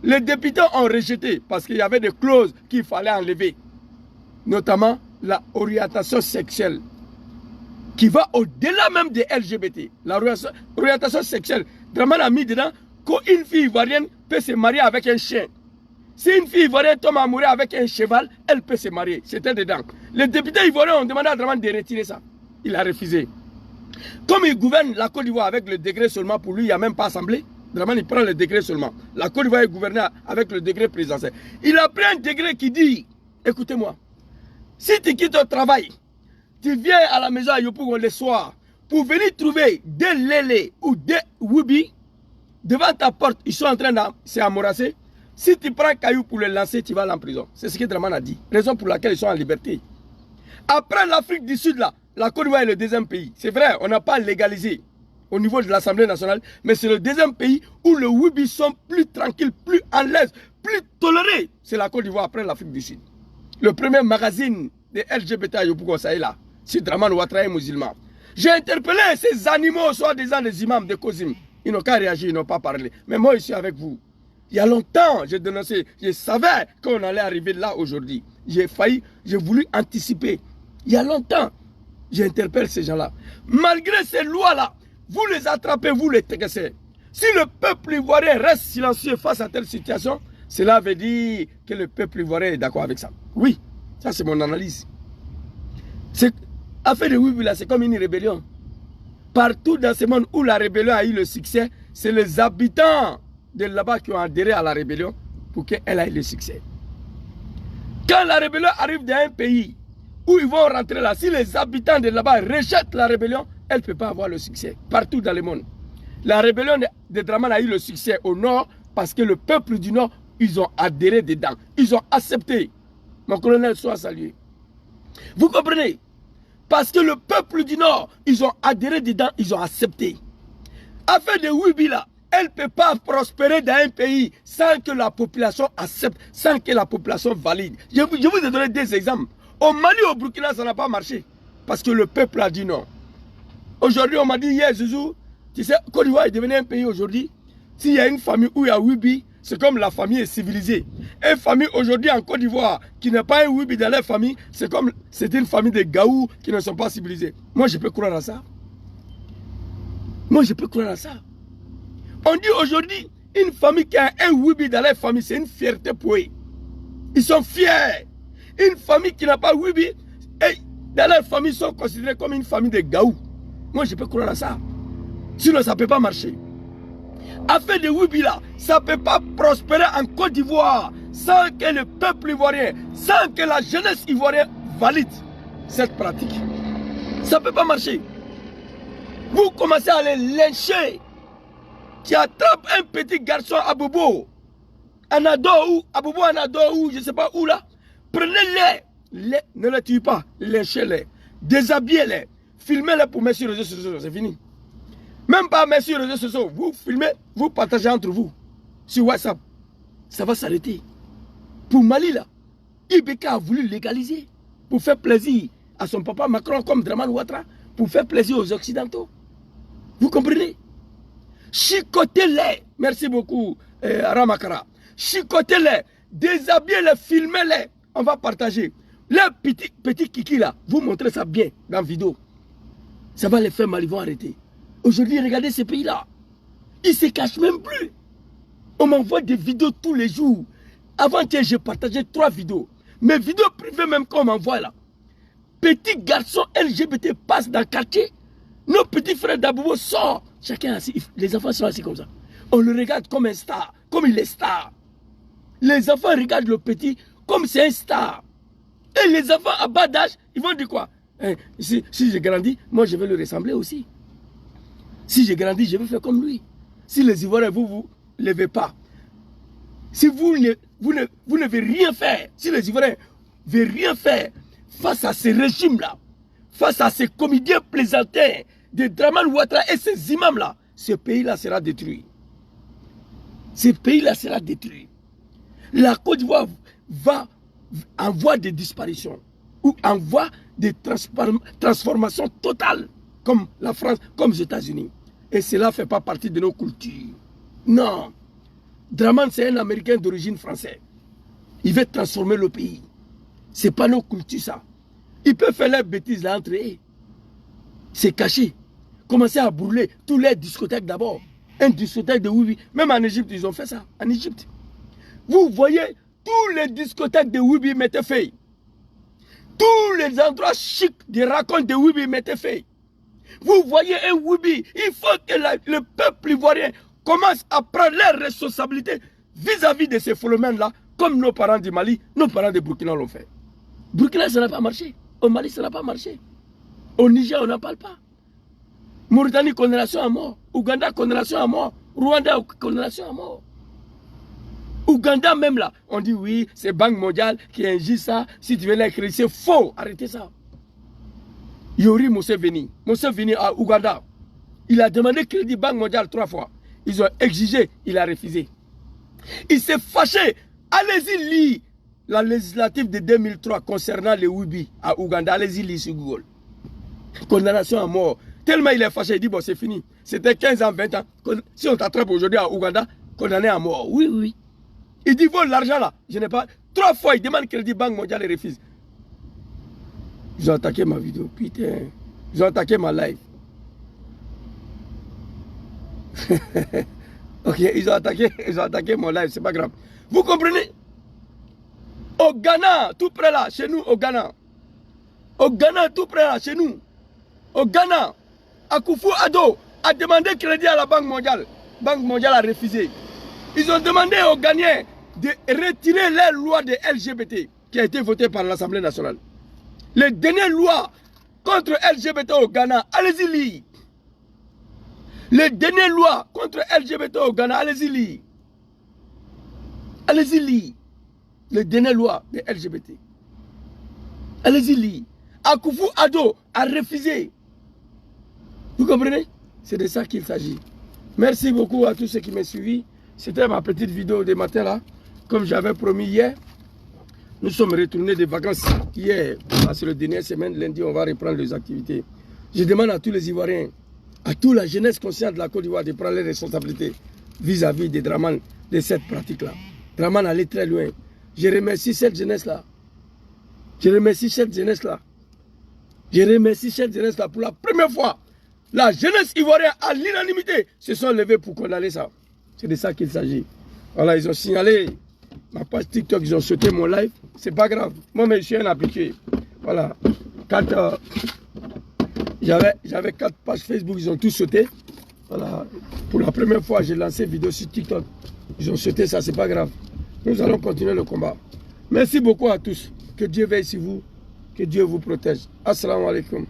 Les députés ont rejeté parce qu'il y avait des clauses qu'il fallait enlever. Notamment la orientation sexuelle qui va au-delà même des LGBT. La orientation sexuelle, Draman a mis dedans qu'une fille ivoirienne peut se marier avec un chien. Si une fille ivoirienne tombe amoureuse avec un cheval, elle peut se marier. C'était dedans. Les députés ivoiriens ont demandé à Draman de retirer ça. Il a refusé. Comme il gouverne la Côte d'Ivoire avec le degré seulement, pour lui, il n'y a même pas assemblée. Draman, il prend le degré seulement. La Côte d'Ivoire est gouvernée avec le degré présidentiel. Il a pris un degré qui dit, écoutez-moi, si tu quittes ton travail, tu viens à la maison à Yopougon le soir, pour venir trouver des lélés ou des Woubi, devant ta porte, ils sont en train de s'amorasser. Si tu prends un caillou pour les lancer, tu vas aller en prison. C'est ce que Draman a dit. Raison pour laquelle ils sont en liberté. Après l'Afrique du Sud, là, la Côte d'Ivoire est le deuxième pays. C'est vrai, on n'a pas légalisé au niveau de l'Assemblée nationale, mais c'est le deuxième pays où les Woubi sont plus tranquilles, plus à l'aise, plus tolérés. C'est la Côte d'Ivoire après l'Afrique du Sud. Le premier magazine de LGBT à Yopougon, ça est là. C'est Draman Ouattara musulman. J'ai interpellé ces animaux, soi-disant des imams de Kozim. Ils n'ont qu'à réagir, ils n'ont pas parlé. Mais moi, je suis avec vous. Il y a longtemps, j'ai dénoncé. Je savais qu'on allait arriver là aujourd'hui. J'ai failli, j'ai voulu anticiper. Il y a longtemps, j'interpelle ces gens-là. Malgré ces lois-là, vous les attrapez, vous les téquessez. Si le peuple ivoirien reste silencieux face à telle situation, cela veut dire que le peuple ivoirien est d'accord avec ça. Oui, ça c'est mon analyse. Affaire de Woubi là, c'est comme une rébellion. Partout dans ce monde où la rébellion a eu le succès, c'est les habitants de là-bas qui ont adhéré à la rébellion pour qu'elle ait le succès. Quand la rébellion arrive dans un pays où ils vont rentrer là, si les habitants de là-bas rejettent la rébellion, elle ne peut pas avoir le succès partout dans le monde. La rébellion de Draman a eu le succès au nord parce que le peuple du nord, ils ont adhéré dedans. Ils ont accepté. Mon colonel soit salué. Vous comprenez? Parce que le peuple du nord, ils ont adhéré dedans, ils ont accepté. Affaire de Woubi là, elle ne peut pas prospérer dans un pays sans que la population accepte, sans que la population valide. Je vous ai donné des exemples. Au Mali, au Burkina, ça n'a pas marché. Parce que le peuple a dit non. Aujourd'hui, on m'a dit hier, Zouzou, tu sais, Côte d'Ivoire est devenu un pays aujourd'hui. S'il y a une famille où il y a Woubi, c'est comme la famille est civilisée. Une famille aujourd'hui en Côte d'Ivoire qui n'a pas un Wibi dans leur famille, c'est comme c'est une famille de gaous qui ne sont pas civilisés. Moi, je peux croire à ça. Moi, je peux croire à ça. On dit aujourd'hui, une famille qui a un Wibi dans leur famille, c'est une fierté pour eux. Ils sont fiers. Une famille qui n'a pas Wibi, dans leur famille, sont considérés comme une famille de gaous. Moi, je peux croire à ça. Sinon, ça ne peut pas marcher. Affaire de Wibi là, ça ne peut pas prospérer en Côte d'Ivoire sans que le peuple ivoirien, sans que la jeunesse ivoirienne valide cette pratique. Ça ne peut pas marcher. Vous commencez à les lyncher. Qui attrape un petit garçon à Bobo, Anado ou à Bobo Anado ou je ne sais pas où là. Prenez-les, ne les tuez pas, lynchez-les, déshabillez-les, filmez-les pour mettre sur les réseaux sociaux, c'est fini. Même pas mettre sur les réseaux sociaux, vous filmez, vous partagez entre vous sur WhatsApp. Ça va s'arrêter. Pour Mali là, Ibeka a voulu légaliser pour faire plaisir à son papa Macron comme Dramane Ouattara, pour faire plaisir aux Occidentaux. Vous comprenez? Chicotez-les. Merci beaucoup, Ramakara. Chicotez-les, déshabillez-les, filmez-les. On va partager. Les petits kiki là, vous montrez ça bien dans la vidéo. Ça va les faire mal, ils vont arrêter. Aujourd'hui, regardez ces pays-là. Ils ne se cachent même plus. On m'envoie des vidéos tous les jours. Avant-hier, j'ai partagé 3 vidéos. Mes vidéos privées même qu'on m'envoie là. Petits garçons LGBT passent dans le quartier. Nos petits frères d'Aboubo sortent. Chacun assis. Les enfants sont assis comme ça. On le regarde comme un star. Comme il est star. Les enfants regardent le petit comme c'est un star. Et les enfants à bas d'âge, ils vont dire quoi? Si j'ai grandi, moi je vais le ressembler aussi. Si j'ai grandi, je vais faire comme lui. Si les Ivoiriens, vous ne levez pas. Si vous ne veut rien faire. Si les Ivoiriens ne veulent rien faire face à ces régimes-là, face à ces comédiens plaisantins de Dramane Ouattara et ces imams-là, ce pays-là sera détruit. Ce pays-là sera détruit. La Côte d'Ivoire va en voie de disparition ou en voie de transformation totale comme la France, comme les États-Unis. Et cela ne fait pas partie de nos cultures. Non. Dramane, c'est un Américain d'origine française. Il veut transformer le pays. Ce n'est pas nos cultures, ça. Ils peuvent faire leurs bêtises là entre eux. C'est caché. Commencer à brûler tous les discothèques d'abord. Un discothèque de Wibi. Même en Égypte, ils ont fait ça. En Égypte. Vous voyez, tous les discothèques de Wibi mettaient feu. Tous les endroits chics des racontes de Wibi mettaient feu. Vous voyez un Wibi. Il faut que le peuple ivoirien commence à prendre leurs responsabilités vis-à-vis de ces phénomènes-là, comme nos parents du Mali, nos parents de Burkina l'ont fait. Burkina, ça n'a pas marché. Au Mali, ça n'a pas marché. Au Niger, on n'en parle pas. Mauritanie, condamnation à mort. Ouganda, condamnation à mort. Rwanda, condamnation à mort. Ouganda même là, on dit oui, c'est Banque mondiale qui injure ça. Si tu veux l'écrire, c'est faux. Arrêtez ça. Yori Museveni à Ouganda. Il a demandé crédit Banque mondiale 3 fois. Ils ont exigé, il a refusé. Il s'est fâché. Allez-y lire la législative de 2003 concernant les Wibi à Ouganda. Allez-y lire sur Google. Condamnation à mort. Tellement il est fâché, il dit bon c'est fini. C'était 15 ans, 20 ans. Si on t'attrape aujourd'hui à Ouganda, condamné à mort. Oui, oui. Il dit vole l'argent là. Je n'ai pas. 3 fois il demande crédit Banque mondiale et refuse. Ils ont attaqué ma vidéo. Putain. Ils ont attaqué ma live. Ok, ils ont attaqué mon live, c'est pas grave. Vous comprenez? Au Ghana, tout près là, chez nous, au Ghana. Au Ghana, tout près là, chez nous. Au Ghana, Akufo-Addo a demandé crédit à la Banque mondiale. La Banque mondiale a refusé. Ils ont demandé aux Ghanéens de retirer les lois de LGBT qui a été votée par l'Assemblée nationale. Les dernières lois contre LGBT au Ghana, allez-y lire. Les dernières lois contre LGBT au Ghana, allez-y lire. Allez-y lire. Les dernières lois de LGBT. Allez-y lire. Akufo-Addo a refusé. Vous comprenez? C'est de ça qu'il s'agit. Merci beaucoup à tous ceux qui m'ont suivi. C'était ma petite vidéo de matin là. Comme j'avais promis hier, nous sommes retournés des vacances hier. Parce que la dernière semaine, lundi, on va reprendre les activités. Je demande à tous les Ivoiriens, à toute la jeunesse consciente de la Côte d'Ivoire de prendre les responsabilités vis-à-vis des Dramane de cette pratique-là. Draman allait très loin. Je remercie cette jeunesse-là. Je remercie cette jeunesse-là. Je remercie cette jeunesse-là. Pour la première fois, la jeunesse ivoirienne à l'unanimité se sont levés pour condamner ça. C'est de ça qu'il s'agit. Voilà, ils ont signalé ma page TikTok, ils ont sauté mon live. C'est pas grave. Moi, je suis un habitué. Voilà. Quand j'avais 4 pages Facebook, ils ont tous sauté. Voilà. Pour la première fois, j'ai lancé une vidéo sur TikTok. Ils ont sauté ça, c'est pas grave. Nous allons continuer le combat. Merci beaucoup à tous. Que Dieu veille sur vous. Que Dieu vous protège. Assalamu alaikum.